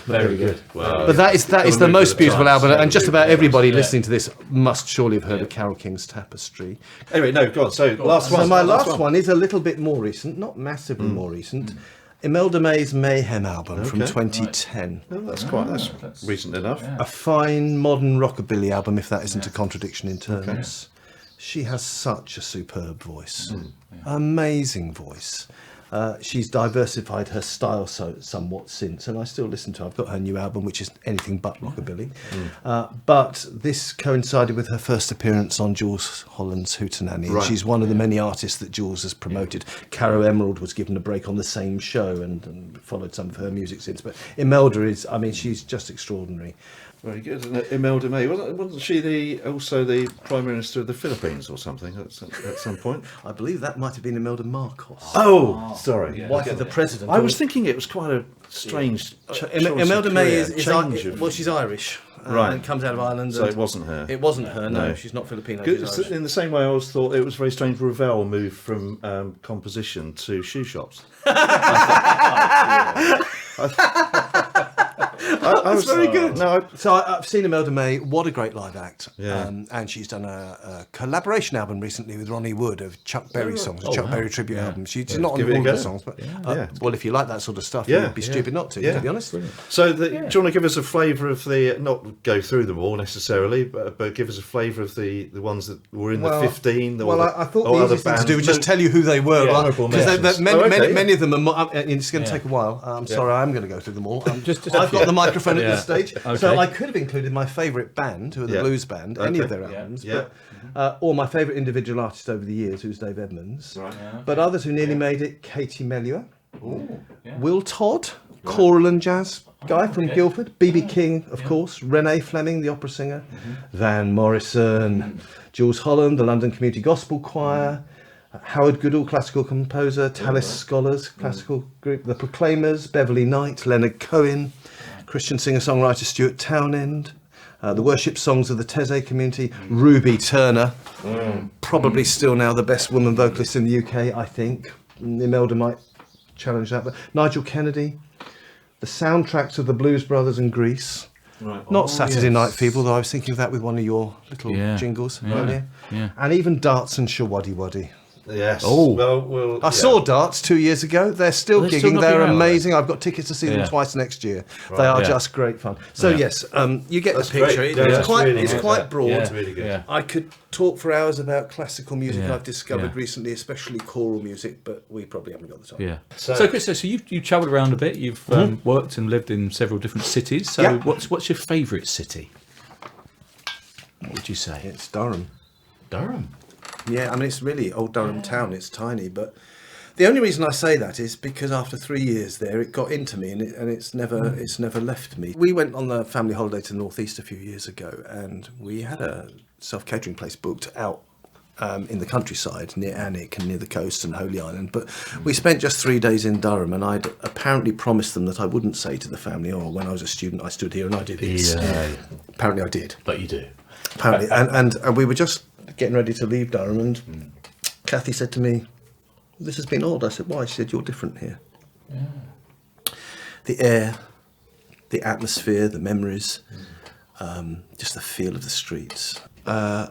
Speaker 2: Very good.
Speaker 4: But that is the most beautiful album, and just about everybody listening to this must surely have heard of Carole King's Tapestry.
Speaker 1: anyway, no, go on. So last one.
Speaker 4: So my last one is a little bit more recent, not massively more recent. Imelda May's Mayhem album from 2010.
Speaker 1: Oh, that's recent enough.
Speaker 4: A fine modern rockabilly album, if that isn't a contradiction in terms. She has such a superb voice, amazing voice. She's diversified her style somewhat since, and I still listen to her. I've got her new album, which is anything but rockabilly. But this coincided with her first appearance on Jules Holland's Hootenanny.
Speaker 1: Right.
Speaker 4: She's one of the many artists that Jules has promoted. Caro Emerald was given a break on the same show and followed some of her music since. But Imelda is, I mean, she's just extraordinary.
Speaker 1: Very good. And Imelda May, wasn't she also the Prime Minister of the Philippines or something at some point?
Speaker 4: I believe that might have been Imelda Marcos.
Speaker 1: Oh, sorry.
Speaker 4: Wife of the president.
Speaker 1: I was thinking it was quite a strange
Speaker 4: Imelda May is
Speaker 1: change of...
Speaker 4: well, she's Irish,
Speaker 1: Right.
Speaker 4: and comes out of Ireland.
Speaker 1: So
Speaker 4: and
Speaker 1: it wasn't her.
Speaker 4: It wasn't her. No,
Speaker 1: No.
Speaker 4: she's not Filipino.
Speaker 1: Good.
Speaker 4: She's Irish.
Speaker 1: In the same way, I always thought it was very strange Ravel moved from composition to shoe shops.
Speaker 4: That's very good.
Speaker 1: No,
Speaker 4: So I've seen Imelda May. What a great live act!
Speaker 1: Yeah.
Speaker 4: And she's done a collaboration album recently with Ronnie Wood of Chuck Berry songs, a Chuck Berry tribute album. She's not on
Speaker 1: give it a
Speaker 4: all the
Speaker 1: go.
Speaker 4: songs, but
Speaker 1: Yeah.
Speaker 4: well, if you like that sort of stuff,
Speaker 1: Yeah.
Speaker 4: you'd be stupid not to.
Speaker 1: Yeah.
Speaker 4: To be honest.
Speaker 1: So, do you want to give us a flavour of the, not go through them all necessarily, but give us a flavour of the ones that were in the 15?
Speaker 4: I thought the easiest thing to do was just tell you who they were.
Speaker 2: Honourable
Speaker 4: Because
Speaker 2: mentions.
Speaker 4: many of them are. It's going to take a while. I'm sorry, I'm going to go through them all. I've got the microphone at this stage, so I could have included my favourite band, who are the Blues Band, any of their albums, or my favourite individual artist over the years, who's Dave Edmunds.
Speaker 1: Right.
Speaker 4: But others who nearly made it: Katie Melua, Will Todd, choral and jazz guy from Guildford, B.B. King, of course, Renee Fleming, the opera singer, Van Morrison, Jules Holland, the London Community Gospel Choir, Howard Goodall, classical composer, Tallis Scholars, classical group, The Proclaimers, Beverly Knight, Leonard Cohen, Christian singer-songwriter Stuart Townend, the worship songs of the Taizé community, Ruby Turner, probably still now the best woman vocalist in the UK, I think. Imelda might challenge that, but Nigel Kennedy, the soundtracks of the Blues Brothers and Grease.
Speaker 1: Right.
Speaker 4: Not Saturday Night Fever, though I was thinking of that with one of your little jingles earlier.
Speaker 2: Yeah.
Speaker 4: And even Darts and Shawaddy Waddy.
Speaker 1: Yes.
Speaker 2: Oh.
Speaker 1: Well,
Speaker 4: I saw Darts 2 years ago. They're still
Speaker 2: They're
Speaker 4: gigging.
Speaker 2: still
Speaker 4: They're
Speaker 2: knocking out,
Speaker 4: amazing. I've got tickets to see them
Speaker 2: Yeah.
Speaker 4: twice next year. They are
Speaker 2: Yeah.
Speaker 4: just great fun. So yes, you get
Speaker 1: That's
Speaker 4: the picture.
Speaker 1: great.
Speaker 4: It-
Speaker 1: Yeah,
Speaker 4: it's
Speaker 1: that's
Speaker 4: quite,
Speaker 1: really
Speaker 4: it's
Speaker 1: good.
Speaker 4: quite broad.
Speaker 2: Yeah.
Speaker 1: It's really good.
Speaker 2: Yeah.
Speaker 4: I could talk for hours about classical music
Speaker 2: Yeah.
Speaker 4: I've discovered
Speaker 2: Yeah.
Speaker 4: recently, especially choral music, but we probably haven't got the time.
Speaker 2: Yeah. So Chris, so you've travelled around a bit. You've worked and lived in several different cities. So
Speaker 4: Yeah.
Speaker 2: what's your favourite city? What would you say?
Speaker 4: It's Durham.
Speaker 2: Durham.
Speaker 4: Yeah, I mean, it's really old Durham town. It's tiny, but the only reason I say that is because after 3 years there, it got into me, and it's never left me. We went on the family holiday to the northeast a few years ago, and we had a self-catering place booked out in the countryside near Alnwick and near the coast and Holy Island. But we spent just 3 days in Durham, and I'd apparently promised them that I wouldn't say to the family, "Oh, when I was a student, I stood here and I did this."
Speaker 2: Yeah.
Speaker 4: Apparently, I did.
Speaker 2: But you do.
Speaker 4: Apparently, and we were just getting ready to leave Durham, and Kathy said to me, "This has been odd." I said, "Why?" She said, "You're different here. The air, the atmosphere, the memories, just the feel of the streets." I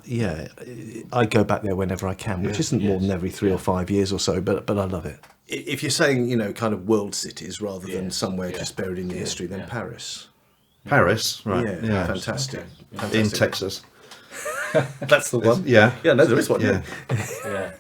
Speaker 4: go back there whenever I can, which isn't more than every 3 or 5 years or so, but I love it. If you're saying, kind of world cities rather than somewhere just buried in your history, then Paris.
Speaker 1: Paris, right?
Speaker 4: Yeah, fantastic.
Speaker 1: In
Speaker 4: Fantastic.
Speaker 1: Texas.
Speaker 4: That's the one.
Speaker 1: Yeah.
Speaker 4: Yeah, no, there is one.
Speaker 1: Yeah.
Speaker 2: Yeah.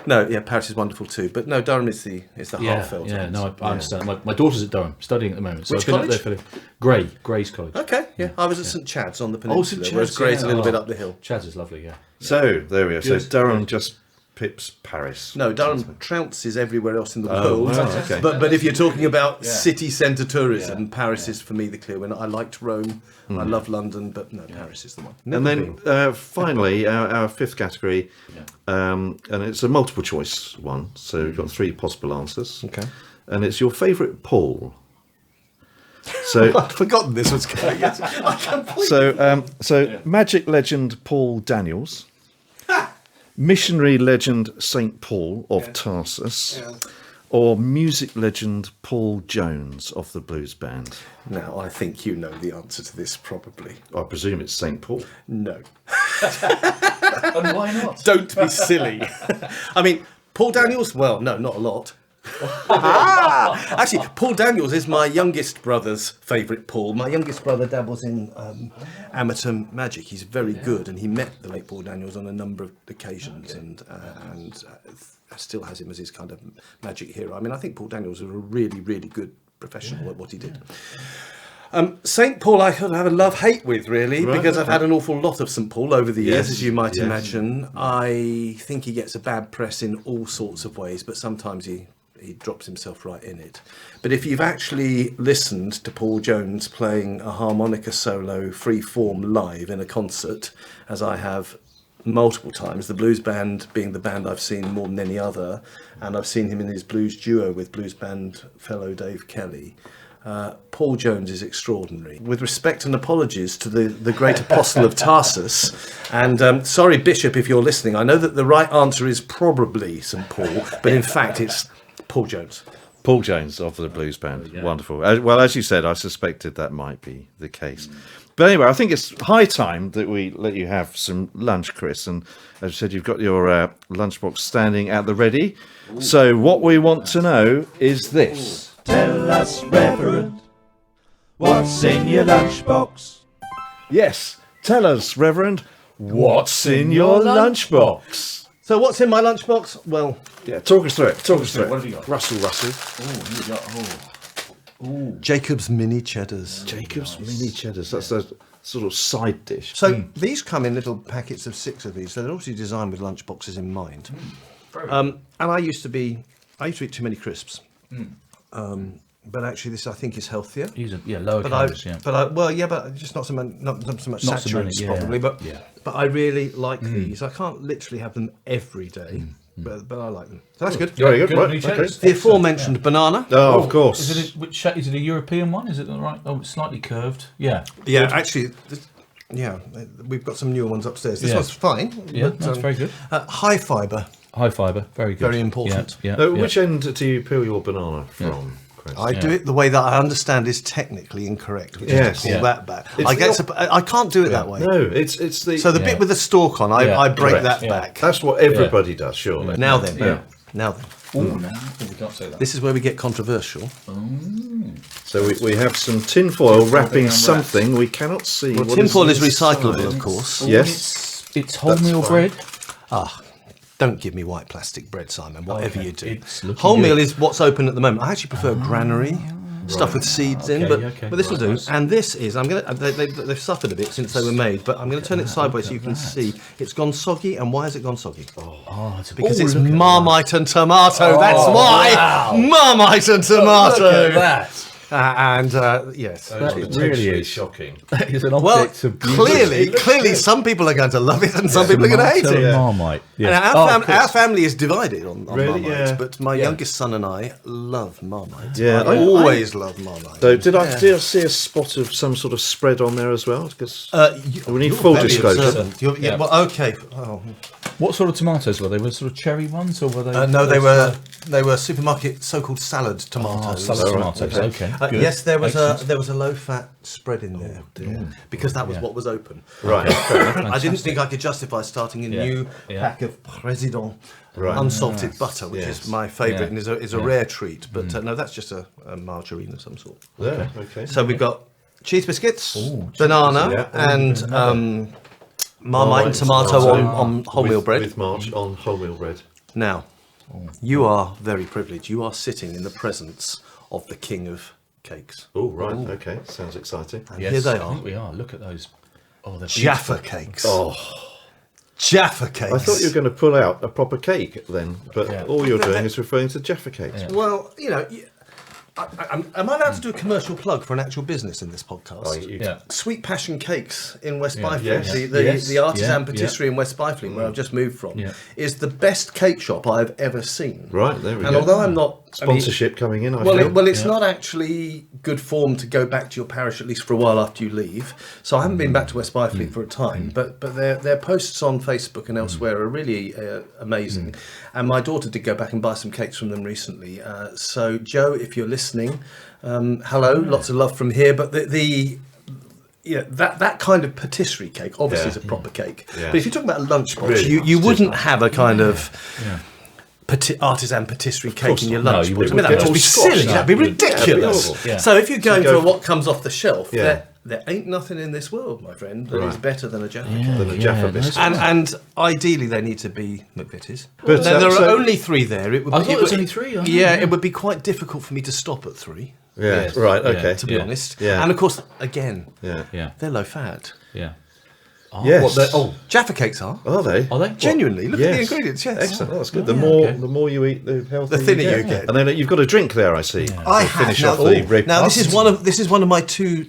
Speaker 4: No, yeah, Paris is wonderful too. But no, Durham is the heartfelt.
Speaker 2: Yeah. No, I understand. My daughter's at Durham studying at the moment. So
Speaker 4: Which
Speaker 2: I've been
Speaker 4: college?
Speaker 2: up there for Gray's College.
Speaker 4: Okay, yeah. I was at St Chad's on the
Speaker 2: St.
Speaker 4: peninsula, whereas
Speaker 2: Chad's,
Speaker 4: Gray's
Speaker 2: yeah.
Speaker 4: a little bit
Speaker 2: Oh.
Speaker 4: up the hill.
Speaker 2: Chad's is lovely. Yeah.
Speaker 1: So there we are. So
Speaker 2: Good,
Speaker 1: Durham just pips Paris.
Speaker 4: No, Durham trounces everywhere else in the
Speaker 1: Oh,
Speaker 4: world.
Speaker 1: wow, okay.
Speaker 4: But if you're talking about city centre tourism, Paris is for me the clear winner. I liked Rome. I love London, but no, Paris is the one.
Speaker 1: And
Speaker 4: Never
Speaker 1: then
Speaker 4: been.
Speaker 1: finally, our fifth category, and it's a multiple choice one. So we've got 3 possible answers.
Speaker 4: Okay.
Speaker 1: And it's your favourite Paul. So,
Speaker 4: I'd forgotten this was going. I completely.
Speaker 1: so magic legend Paul Daniels, missionary legend Saint Paul of Tarsus, or music legend Paul Jones of the Blues Band.
Speaker 4: Now, I think you know the answer to this probably.
Speaker 1: I presume it's Saint Paul.
Speaker 4: No.
Speaker 2: And why not?
Speaker 4: Don't be silly. I mean, Paul Daniels, well, no, not a lot. Actually, Paul Daniels is my youngest brother's favourite Paul. My youngest brother dabbles in amateur magic. He's very good, and he met the late Paul Daniels on a number of occasions, and still has him as his kind of magic hero. I mean, I think Paul Daniels was a really, really good professional at what he did. St. Paul I could have a love-hate with, really, because I've had an awful lot of St. Paul over the years, as you might imagine. I think he gets a bad press in all sorts of ways, but sometimes he drops himself right in it. But if you've actually listened to Paul Jones playing a harmonica solo free-form live in a concert, as I have multiple times, the blues band being the band I've seen more than any other, and I've seen him in his blues duo with blues band fellow Dave Kelly, Paul Jones is extraordinary. With respect and apologies to the great apostle of Tarsus, and sorry, Bishop, if you're listening, I know that the right answer is probably St. Paul, but in fact it's Paul Jones.
Speaker 1: Paul Jones of the blues band. Wonderful. Well, as you said, I suspected that might be the case. But anyway, I think it's high time that we let you have some lunch, Chris. And as you said, you've got your lunchbox standing at the ready. So what we want to know is this.
Speaker 3: Tell us, Reverend, what's in your lunchbox?
Speaker 1: Yes, tell us, Reverend, what's in your lunchbox?
Speaker 4: So what's in my lunchbox? Well,
Speaker 1: Yeah, talk us through it. Talk us through it.
Speaker 2: What have you got?
Speaker 1: Russell.
Speaker 4: Jacob's mini cheddars.
Speaker 1: Jacob's mini cheddars. That's a sort of side dish.
Speaker 4: So these come in little packets of 6 of these. So they're obviously designed with lunchboxes in mind. And I used to eat too many crisps. But actually, this I think is healthier.
Speaker 2: Lower calories.
Speaker 4: But just not so much saturated probably. But I really like these. I can't literally have them every day, but I like them. So that's good.
Speaker 1: Very good. Right,
Speaker 2: Mini
Speaker 1: okay.
Speaker 2: cheddars.
Speaker 4: The aforementioned banana.
Speaker 1: Oh, of course.
Speaker 2: Is it a European one? Is it the right? Oh, it's slightly curved. Yeah.
Speaker 4: Yeah, actually. We've got some newer ones upstairs. This one's fine.
Speaker 2: Yeah,
Speaker 4: but,
Speaker 2: that's very good.
Speaker 4: High fibre.
Speaker 2: High fibre, very good.
Speaker 4: Very important.
Speaker 1: Which end do you peel your banana from, Chris?
Speaker 4: I do it the way that I understand is technically incorrect, which is to pull that back. I can't do it that way.
Speaker 1: No, it's the...
Speaker 4: So the bit with the stalk on, I break that back.
Speaker 1: That's what everybody does, surely.
Speaker 4: Now then.
Speaker 2: Oh, no, we can't say that.
Speaker 4: This is where we get controversial.
Speaker 1: So we have some tinfoil wrapping something we cannot see.
Speaker 4: Well,
Speaker 1: what
Speaker 4: tinfoil is
Speaker 1: inside.
Speaker 4: recyclable, of course.
Speaker 1: Yes.
Speaker 2: It's wholemeal bread.
Speaker 4: Don't give me white plastic bread, Simon, whatever you do.
Speaker 2: Wholemeal
Speaker 4: is what's open at the moment. I actually prefer granary. Stuff with seeds in, but this will do. And this is, they've suffered a bit since they were made, but I'm going to turn it sideways so you can see. It's gone soggy, and why has it gone soggy? Because it's Marmite and tomato, that's why! Wow. Marmite and tomato!
Speaker 2: Look at that!
Speaker 4: Yes.
Speaker 2: It really is
Speaker 1: shocking.
Speaker 2: That is an
Speaker 4: Well,
Speaker 2: object of beauty.
Speaker 4: clearly some people are going to love it and some people are going to hate it.
Speaker 2: Marmite.
Speaker 4: And our family is divided on Marmite, but my youngest son and I love Marmite.
Speaker 1: Yeah,
Speaker 4: I always love Marmite.
Speaker 1: So did I see a spot of some sort of spread on there as well? Because we need full
Speaker 4: very
Speaker 1: disclosure.
Speaker 4: observant. Well, okay. Oh.
Speaker 2: What sort of tomatoes were they? Were sort of cherry ones, or were they?
Speaker 4: No, they were supermarket so-called salad tomatoes.
Speaker 2: Salad tomatoes. Okay.
Speaker 4: Yes, there was a low-fat spread in there because that was what was open.
Speaker 1: Right.
Speaker 4: I didn't think I could justify starting a new pack of Président unsalted butter, which is my favourite and is a rare treat. But no, that's just a margarine of some sort.
Speaker 1: Yeah. Okay.
Speaker 4: So we've got cheese biscuits, banana, and Marmite and tomato on wholemeal bread.
Speaker 1: With March on wholemeal bread.
Speaker 4: Now, you are very privileged. You are sitting in the presence of the king of cakes.
Speaker 1: Oh, right. Okay. Sounds exciting.
Speaker 4: And here they
Speaker 2: I
Speaker 4: are.
Speaker 2: think we are. Look at those. Oh, they're
Speaker 4: Jaffa cakes.
Speaker 1: Oh,
Speaker 4: Jaffa cakes.
Speaker 1: I thought you were going to pull out a proper cake then, but all you're doing is referring to Jaffa cakes.
Speaker 4: Well, am I allowed to do a commercial plug for an actual business in this podcast? Sweet Passion Cakes in West Byfleet, the artisan patisserie in West Byfleet, where I've just moved from, is the best cake shop I've ever seen.
Speaker 1: Right, there we go.
Speaker 4: And although I'm not...
Speaker 1: Sponsorship coming in, I feel.
Speaker 4: It's not actually good form to go back to your parish, at least for a while after you leave. So I haven't been back to West Byfleet for a time, but their posts on Facebook and elsewhere are really amazing. And my daughter did go back and buy some cakes from them recently. So Joe, if you're listening, hello, lots of love from here. But that kind of patisserie cake obviously is a proper cake. But if you're talking about a lunchbox, you wouldn't have a kind of... artisan patisserie cake in your
Speaker 2: not. No,
Speaker 4: lunch.
Speaker 2: you
Speaker 4: box. I
Speaker 2: wouldn't.
Speaker 4: mean, that would be
Speaker 1: Squash,
Speaker 4: silly.
Speaker 1: no.
Speaker 4: That'd be
Speaker 1: That'd be
Speaker 4: ridiculous.
Speaker 1: horrible.
Speaker 2: Yeah.
Speaker 4: So if you're going
Speaker 1: go
Speaker 4: for
Speaker 1: for-
Speaker 4: what comes off the shelf,
Speaker 1: Yeah.
Speaker 4: there ain't nothing in this world, my friend, that is
Speaker 1: Right.
Speaker 4: better than a Jaffa
Speaker 2: Yeah,
Speaker 4: cake.
Speaker 1: Than a Jaffa biscuit.
Speaker 4: And ideally they need to be McVitie's.
Speaker 1: But,
Speaker 4: There are
Speaker 1: so-
Speaker 4: only 3 there. It would,
Speaker 2: I thought
Speaker 4: it
Speaker 2: it was
Speaker 4: would-
Speaker 2: only 3.
Speaker 4: Yeah, it would be quite difficult for me to stop at 3,
Speaker 1: Yeah,
Speaker 2: Yes.
Speaker 1: right,
Speaker 2: Yeah.
Speaker 1: okay.
Speaker 4: to be honest.
Speaker 1: Yeah.
Speaker 4: And of course, again,
Speaker 1: Yeah.
Speaker 2: Yeah,
Speaker 4: they're low fat.
Speaker 2: yeah.
Speaker 1: Yes.
Speaker 4: Jaffa cakes are.
Speaker 1: Are they?
Speaker 2: Are they?
Speaker 4: Genuinely, look at the
Speaker 1: Yes.
Speaker 4: ingredients. Yes,
Speaker 1: Excellent. That's good.
Speaker 2: Oh,
Speaker 1: The
Speaker 2: yeah,
Speaker 1: more
Speaker 2: okay.
Speaker 1: the more you eat, the healthier
Speaker 4: The thinner you get.
Speaker 1: And then you've got a drink there, I see.
Speaker 4: I
Speaker 1: To
Speaker 4: have.
Speaker 1: finish
Speaker 4: Now,
Speaker 1: off the repast.
Speaker 4: now this is one of my 2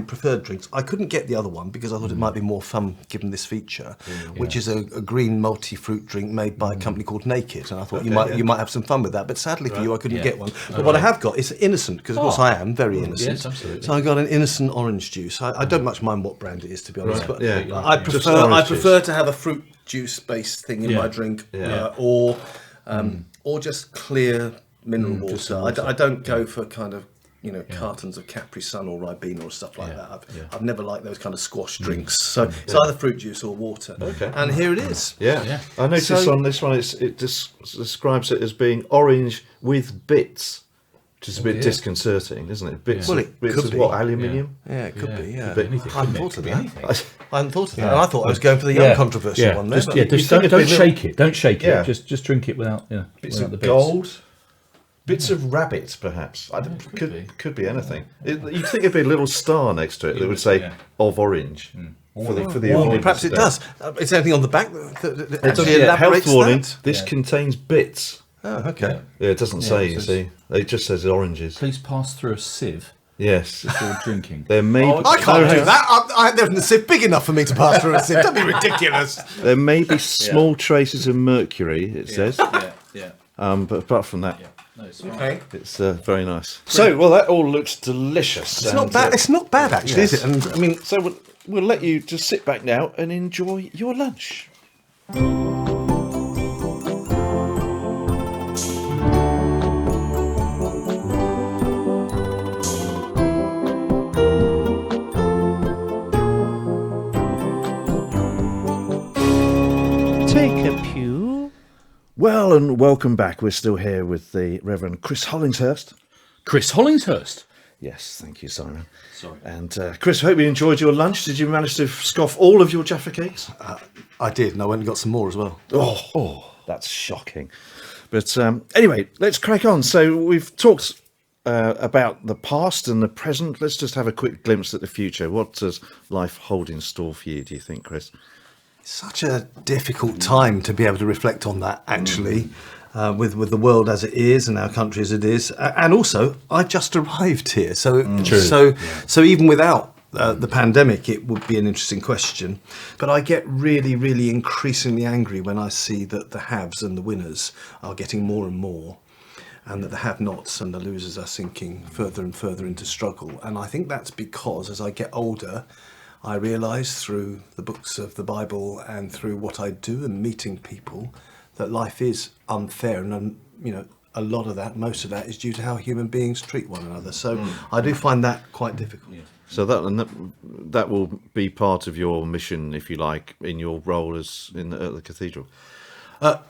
Speaker 4: preferred drinks. I couldn't get the other one because I thought it might be more fun given this feature, which is a green multi-fruit drink made by a company called Naked, and I thought you might have some fun with that. But sadly for you, I couldn't
Speaker 2: Yeah.
Speaker 4: get one. But what I have got is innocent, because of course I am very innocent.
Speaker 2: Yes, absolutely.
Speaker 4: So I got an innocent orange juice. I don't much mind what brand it is, to be honest. But
Speaker 1: Yeah.
Speaker 4: I
Speaker 1: Just
Speaker 4: prefer
Speaker 1: orange
Speaker 4: to have a fruit juice-based thing in
Speaker 2: Yeah.
Speaker 4: my drink,
Speaker 1: Yeah.
Speaker 4: or just clear mineral water. I don't go for kind of cartons of Capri Sun or Ribena or stuff like that. I've never liked those kind of squash drinks. So it's either fruit juice or water.
Speaker 1: Okay.
Speaker 4: And here it is.
Speaker 1: Yeah.
Speaker 2: Yeah.
Speaker 1: I noticed
Speaker 4: So-
Speaker 1: on this one it describes it as being orange with bits, which is a bit
Speaker 2: dear.
Speaker 1: disconcerting, isn't it? Bits,
Speaker 4: Well, it
Speaker 1: bits
Speaker 4: could
Speaker 1: of
Speaker 4: be.
Speaker 1: what, aluminium?
Speaker 4: Yeah, it could be. Yeah,
Speaker 2: Could be anything,
Speaker 4: I hadn't
Speaker 2: couldn't it?
Speaker 4: thought of
Speaker 2: Could be
Speaker 4: that.
Speaker 2: anything.
Speaker 4: I hadn't thought of that. And I thought I was going for the uncontroversial one there.
Speaker 2: Just,
Speaker 4: but-
Speaker 2: yeah, just
Speaker 1: think it'd
Speaker 2: don't
Speaker 1: be
Speaker 2: shake it. Don't shake
Speaker 1: Yeah.
Speaker 2: it. Just drink it without. Yeah,
Speaker 1: Bits
Speaker 2: without
Speaker 1: of
Speaker 2: the bits.
Speaker 1: gold, bits of rabbit, perhaps. Could be anything. You'd think it'd be a little star next to it that would say
Speaker 2: Yeah.
Speaker 1: of orange for the
Speaker 4: Well,
Speaker 1: avoidance
Speaker 4: perhaps
Speaker 1: of
Speaker 4: it
Speaker 1: death.
Speaker 4: does. Is there anything on the back that actually
Speaker 1: Yeah,
Speaker 4: elaborates
Speaker 1: health warning.
Speaker 4: that?
Speaker 1: This contains bits.
Speaker 4: Oh, okay.
Speaker 1: Yeah, it doesn't say.
Speaker 2: it
Speaker 1: You
Speaker 2: says-
Speaker 1: see, it just says oranges.
Speaker 2: Please pass through a sieve
Speaker 1: Yes.
Speaker 2: before drinking.
Speaker 1: There may
Speaker 4: I can't do that. There's a sieve big enough for me to pass through a sieve. Don't be ridiculous.
Speaker 1: There may be small traces of mercury. It says,
Speaker 2: Yeah.
Speaker 1: but apart from that,
Speaker 2: No, it's fine.
Speaker 4: Okay.
Speaker 1: it's very nice. So, well, that all looks delicious.
Speaker 4: It's not bad. It's not bad actually, is it? And I mean,
Speaker 1: So we'll let you just sit back now and enjoy your lunch.
Speaker 3: Take a pew.
Speaker 1: Well, and welcome back. We're still here with the Reverend Chris Hollingshurst.
Speaker 2: Chris Hollingshurst.
Speaker 1: Yes, thank you, Simon.
Speaker 2: Sorry.
Speaker 1: And Chris, I hope you enjoyed your lunch. Did you manage to scoff all of your Jaffa cakes?
Speaker 4: I did, and I went and got some more as well.
Speaker 1: Oh, that's shocking. But anyway, let's crack on. So we've talked about the past and the present. Let's just have a quick glimpse at the future. What does life hold in store for you, do you think, Chris?
Speaker 4: Such a difficult time to be able to reflect on that, actually, with the world as it is and our country as it is, and also I've just arrived here, so even without the pandemic, it would be an interesting question. But I get really, really increasingly angry when I see that the haves and the winners are getting more and more, and that the have-nots and the losers are sinking further and further into struggle. And I think that's because as I get older, I realise through the books of the Bible and through what I do and meeting people that life is unfair, and a lot of that, most of that, is due to how human beings treat one another. So I do find that quite difficult.
Speaker 1: So that will be part of your mission, if you like, in your role as at the cathedral.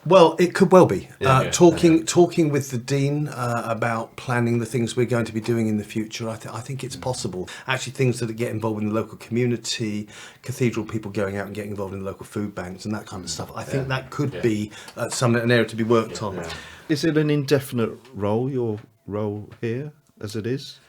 Speaker 4: Well, it could well be.
Speaker 1: Talking
Speaker 4: with the Dean about planning the things we're going to be doing in the future. I think it's possible. Actually, things that get involved in the local community, cathedral people going out and getting involved in the local food banks and that kind of stuff. I think that could be an area to be worked on.
Speaker 1: Is it an indefinite role, your role here, as it is?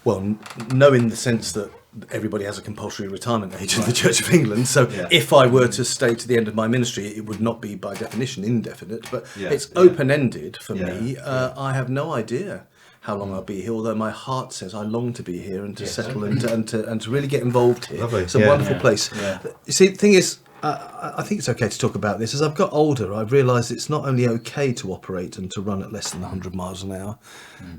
Speaker 4: Well, no, in the sense that everybody has a compulsory retirement age in the Church of England. So if I were to stay to the end of my ministry, it would not be by definition indefinite, but it's open-ended for me. I have no idea how long I'll be here, although my heart says I long to be here and to settle and to really get involved here.
Speaker 1: Lovely.
Speaker 4: It's a wonderful place. You see, the thing is, I think it's okay to talk about this. As I've got older, I've realised it's not only okay to operate and to run at less than 100 miles an hour,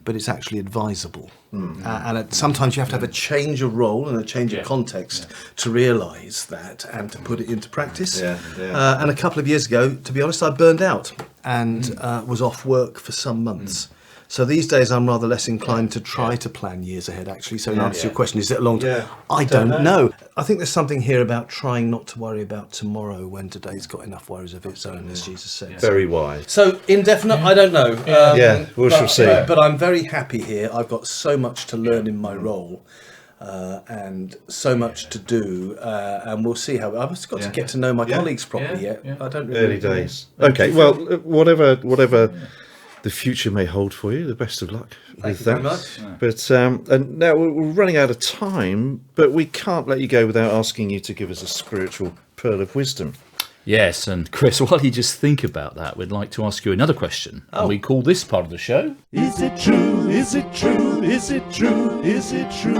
Speaker 4: but it's actually advisable. And sometimes you have to have a change of role and a change of context to realise that and to put it into practice. And a couple of years ago, to be honest, I burned out and was off work for some months. So these days I'm rather less inclined to try to plan years ahead, actually. So in answer to your question, is it a long time? I don't know. I think there's something here about trying not to worry about tomorrow when today's got enough worries of its own, as Jesus said.
Speaker 1: Very wise.
Speaker 4: So indefinite, I don't know.
Speaker 1: We shall see.
Speaker 4: But I'm very happy here. I've got so much to learn in my role. And so much to do, and we'll see how. I've just got to get to know my colleagues properly yet. I don't really.
Speaker 1: Early days. Okay, well, whatever the future may hold for you, the best of luck with that.
Speaker 4: Thank you very much.
Speaker 1: But and now we're running out of time, but we can't let you go without asking you to give us a spiritual pearl of wisdom.
Speaker 2: Yes, and Chris, while you just think about that, we'd like to ask you another question. And we call this part of the show...
Speaker 3: Is it true? Is it true? Is it true? Is it true?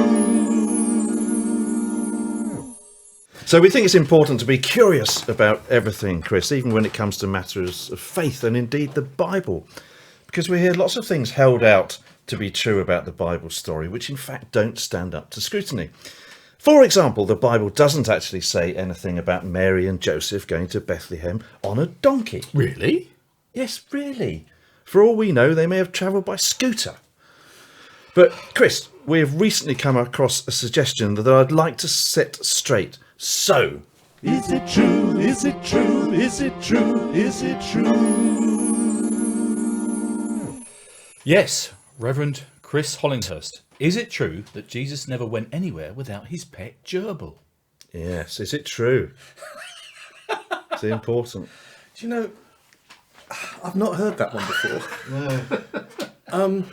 Speaker 1: So we think it's important to be curious about everything, Chris, even when it comes to matters of faith and indeed the Bible. Because we hear lots of things held out to be true about the Bible story, which in fact don't stand up to scrutiny. For example, the Bible doesn't actually say anything about Mary and Joseph going to Bethlehem on a donkey.
Speaker 2: Really?
Speaker 1: Yes, really. For all we know, they may have travelled by scooter. But, Chris, we have recently come across a suggestion that I'd like to set straight. So...
Speaker 3: Is it true? Is it true? Is it true? Is it true?
Speaker 2: Yes, Reverend Chris Hollingshurst. Is it true that Jesus never went anywhere without his pet gerbil?
Speaker 1: Yes, is it true? It's important.
Speaker 4: Do you know, I've not heard that one before.
Speaker 1: No.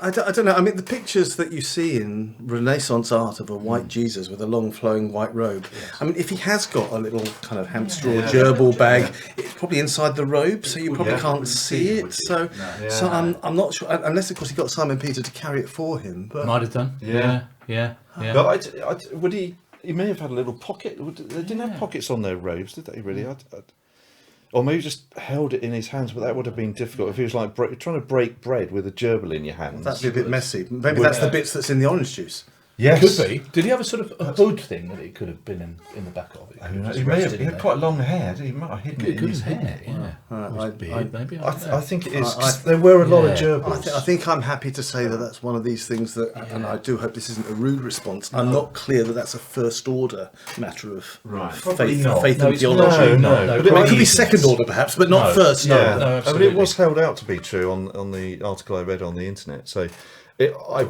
Speaker 4: I don't know. I mean, the pictures that you see in Renaissance art of a white Jesus with a long flowing white robe. I mean, if he has got a little kind of hamster or gerbil bag, it's probably inside the robe, so you probably can't see it. So I'm not sure, unless of course he got Simon Peter to carry it for him. But
Speaker 2: Might have done. Yeah.
Speaker 1: But would he may have had a little pocket. They didn't have pockets on their robes, did they, really? Or maybe just held it in his hands, but that would have been difficult if he was like trying to break bread with a gerbil in your hands.
Speaker 4: That'd be a bit messy. Maybe that's the bits that's in the orange juice.
Speaker 1: Yes.
Speaker 2: Could be. Did he have a sort of a hood thing that it could have been in the back of it?
Speaker 1: He had quite long hair. He might have hidden it in his hair.
Speaker 2: Maybe.
Speaker 1: I think it is. 'Cause there were a lot of gerbils.
Speaker 4: I think I'm happy to say that that's one of these things that, and I do hope this isn't a rude response, I'm not clear that that's a first order matter of faith and theology.
Speaker 1: No.
Speaker 4: But it could be second order perhaps, but not first.
Speaker 1: Yeah,
Speaker 2: No,
Speaker 1: I mean,
Speaker 2: absolutely.
Speaker 1: it was held out to be true on the article I read on the internet. So I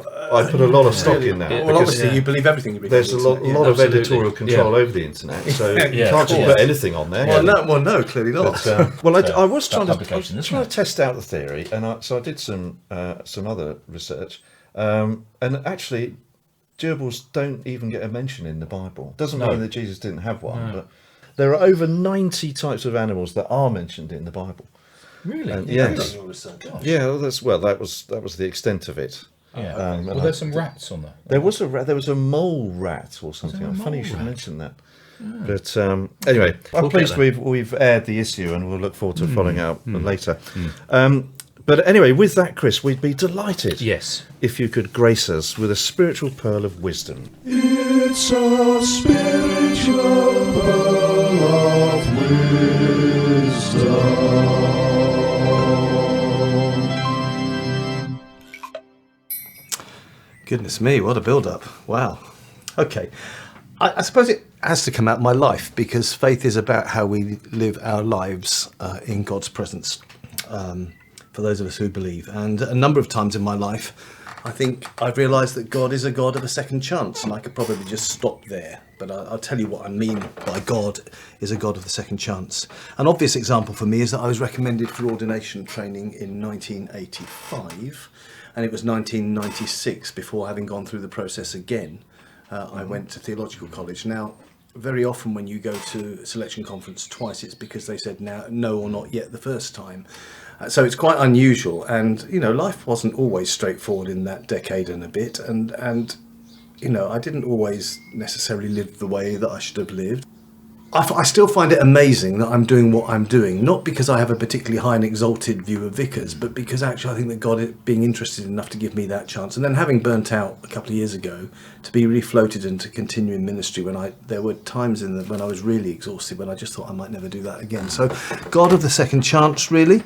Speaker 1: put a lot of stock in that.
Speaker 4: Well,
Speaker 1: because
Speaker 4: obviously you believe everything you read.
Speaker 1: there's a lot of
Speaker 2: absolutely.
Speaker 1: editorial control over the internet, so you
Speaker 2: of
Speaker 1: can't just
Speaker 2: course.
Speaker 1: put anything on there.
Speaker 4: Well, no, clearly not.
Speaker 1: Well, I was
Speaker 2: That
Speaker 1: trying to
Speaker 2: publication,
Speaker 1: test out the theory, and so I did some other research, and actually, gerbils don't even get a mention in the Bible. Doesn't mean that Jesus didn't have one, but there are over 90 types of animals that are mentioned in the Bible.
Speaker 2: Really?
Speaker 1: Yes.
Speaker 2: Gosh.
Speaker 1: Yeah, that was the extent of it.
Speaker 2: Yeah. Well, there's some rats on there.
Speaker 1: There was a mole rat or something. Funny you should mention that. But anyway, I'm pleased we've aired the issue, and we'll look forward to following up later. But anyway, with that, Chris, we'd be delighted if you could grace us with a spiritual pearl of wisdom.
Speaker 3: It's a spiritual pearl of wisdom.
Speaker 4: Goodness me, what a build-up. Wow. Okay. I suppose it has to come out of my life, because faith is about how we live our lives in God's presence, for those of us who believe. And a number of times in my life, I think I've realised that God is a God of a second chance, and I could probably just stop there. But I'll tell you what I mean by God is a God of the second chance. An obvious example for me is that I was recommended for ordination training in 1985. And it was 1996 before having gone through the process again. I went to theological college. Now, very often when you go to a selection conference twice, it's because they said no or not yet the first time. So it's quite unusual. And, life wasn't always straightforward in that decade and a bit. And I didn't always necessarily live the way that I should have lived. I still find it amazing that I'm doing what I'm doing, not because I have a particularly high and exalted view of vicars, but because actually I think that God is being interested enough to give me that chance. And then having burnt out a couple of years ago, to be refloated and to continue in ministry there were times when I was really exhausted, when I just thought I might never do that again. So God of the second chance, really.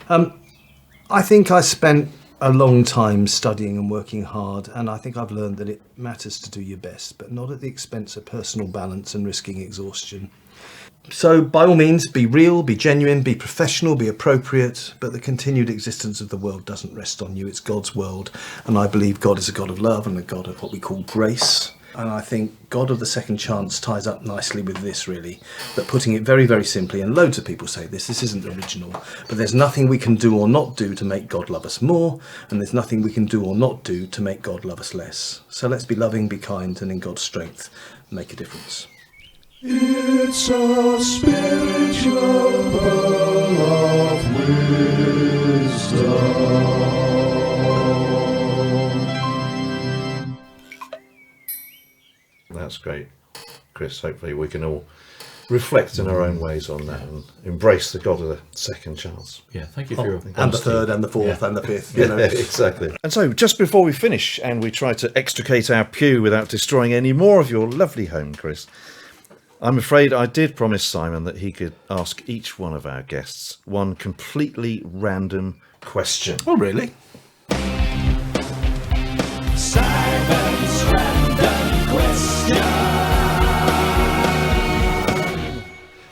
Speaker 4: I think I spent a long time studying and working hard, and I think I've learned that it matters to do your best, but not at the expense of personal balance and risking exhaustion. So by all means, be real, be genuine, be professional, be appropriate, but the continued existence of the world doesn't rest on you. It's God's world, and I believe God is a God of love and a God of what we call grace. And I think God of the second chance ties up nicely with this, really, that putting it very, very simply, and loads of people say this isn't original, but there's nothing we can do or not do to make God love us more, and there's nothing we can do or not do to make God love us less. So let's be loving, be kind, and in God's strength, make a difference.
Speaker 3: It's a spiritual pearl of wisdom.
Speaker 1: That's great, Chris. Hopefully we can all reflect in our own ways on that and embrace the God of the second chance.
Speaker 2: Yeah, thank you for your
Speaker 4: And the third, and the fourth, and the fifth, you know.
Speaker 1: Exactly. And so, just before we finish and we try to extricate our pew without destroying any more of your lovely home, Chris, I'm afraid I did promise Simon that he could ask each one of our guests one completely random question.
Speaker 4: Oh, really?
Speaker 3: Simon's random question.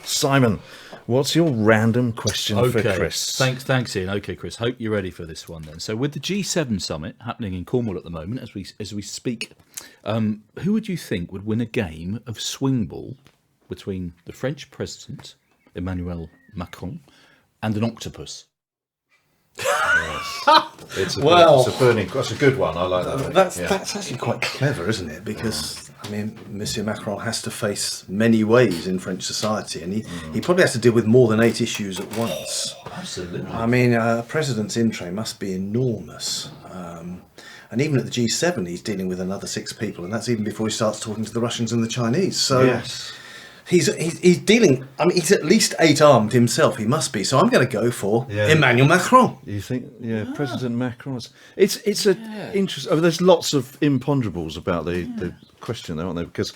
Speaker 1: Simon, what's your random question for Chris?
Speaker 2: Thanks, Ian. Okay, Chris. Hope you're ready for this one then. So, with the G7 summit happening in Cornwall at the moment, as we speak, who would you think would win a game of swing ball between the French president Emmanuel Macron and an octopus?
Speaker 1: It's a
Speaker 4: Well,
Speaker 1: burning. That's a good one. I like that.
Speaker 4: That's actually quite clever, isn't it? Because, I mean, Monsieur Macron has to face many ways in French society, and he probably has to deal with more than 8 issues at once.
Speaker 2: Absolutely.
Speaker 4: I mean, a president's in tray must be enormous. And even at the G7, he's dealing with another 6 people, and that's even before he starts talking to the Russians and the Chinese. So
Speaker 1: Yes.
Speaker 4: he's dealing, I mean, he's at least 8-armed himself, he must be. So I'm going to go for Emmanuel Macron.
Speaker 1: You think, President Macron? It's a interesting. There's lots of imponderables about the question, though, aren't there? Because,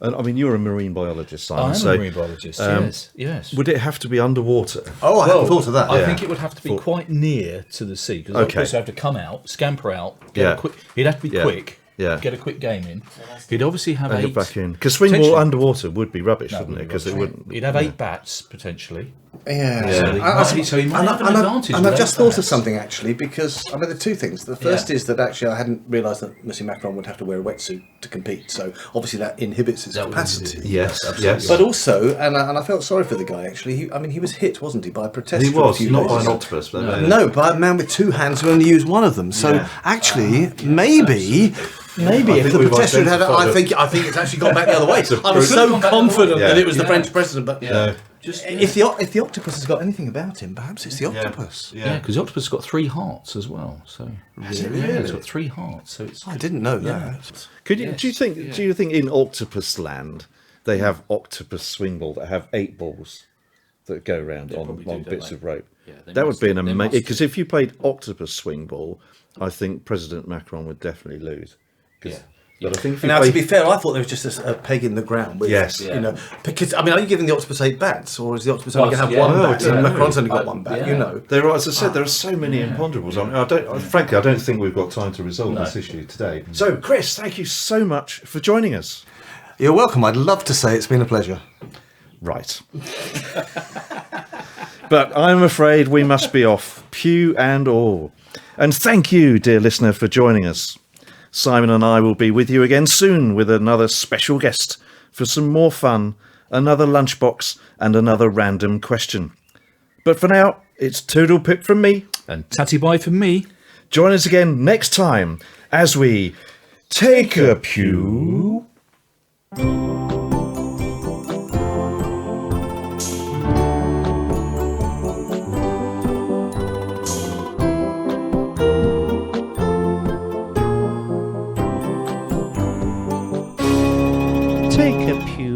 Speaker 1: I mean, you're a marine biologist, Simon.
Speaker 2: I am a marine biologist. Yes.
Speaker 1: Would it have to be underwater?
Speaker 4: Oh, I hadn't thought of that.
Speaker 2: I think it would have to be quite near to the sea because octopus would have to come out, scamper out. He'd have to be quick.
Speaker 1: Yeah.
Speaker 2: Get a quick game in. He'd obviously have
Speaker 1: And
Speaker 2: 8.
Speaker 1: get back in. Because swing ball underwater would be rubbish, wouldn't it? Because it wouldn't.
Speaker 2: He'd have 8 bats potentially.
Speaker 4: Yeah.
Speaker 2: So he might have an advantage.
Speaker 4: And
Speaker 2: with
Speaker 4: I've just
Speaker 2: 8
Speaker 4: thought of
Speaker 2: bats.
Speaker 4: something, actually, because, I mean, there are 2 things. The first is that actually I hadn't realised that Monsieur Macron would have to wear a wetsuit to compete. So obviously that inhibits his capacity.
Speaker 1: Yes, yes.
Speaker 4: But also, and I felt sorry for the guy, actually. He was hit, wasn't he, by a protester?
Speaker 1: He was,
Speaker 4: a few
Speaker 1: not
Speaker 4: days
Speaker 1: by an
Speaker 4: ago.
Speaker 1: octopus. But
Speaker 4: No, by a man with 2 hands who only used one of them. So actually, maybe if the
Speaker 1: we've
Speaker 4: protester had,
Speaker 1: identified
Speaker 4: I think it's actually gone back the other way. I was so confident that it was the French president, but if the octopus has got anything about him, perhaps it's the octopus.
Speaker 2: Yeah, because the octopus has got 3 hearts as well. So it's got 3 hearts. So it's.
Speaker 4: I didn't know that.
Speaker 1: do you think in octopus land they have octopus swing ball that have 8 balls that go around on bits of rope?
Speaker 2: Yeah,
Speaker 1: that would be an amazing. Because if you played octopus swing ball, I think President Macron would definitely lose.
Speaker 2: Yeah.
Speaker 1: But I think if you
Speaker 4: Now,
Speaker 1: play,
Speaker 4: to be fair, I thought there was just a peg in the ground. With, you know, because I mean, are you giving the octopus 8 bats, or is the octopus only going to have 1 bat? And Macron's only got 1 bat. You know,
Speaker 1: there are, as I said, there are so many imponderables. Frankly, I don't think we've got time to resolve this issue today. So, Chris, thank you so much for joining us.
Speaker 4: you're welcome. I'd love to say it's been a pleasure.
Speaker 1: Right. But I'm afraid we must be off, pew and all. And thank you, dear listener, for joining us. Simon and I will be with you again soon with another special guest for some more fun, another lunchbox and another random question. But for now, it's Toodle Pip from me.
Speaker 2: And tatty bye from me.
Speaker 1: Join us again next time as we take a pew.
Speaker 5: Take a pew.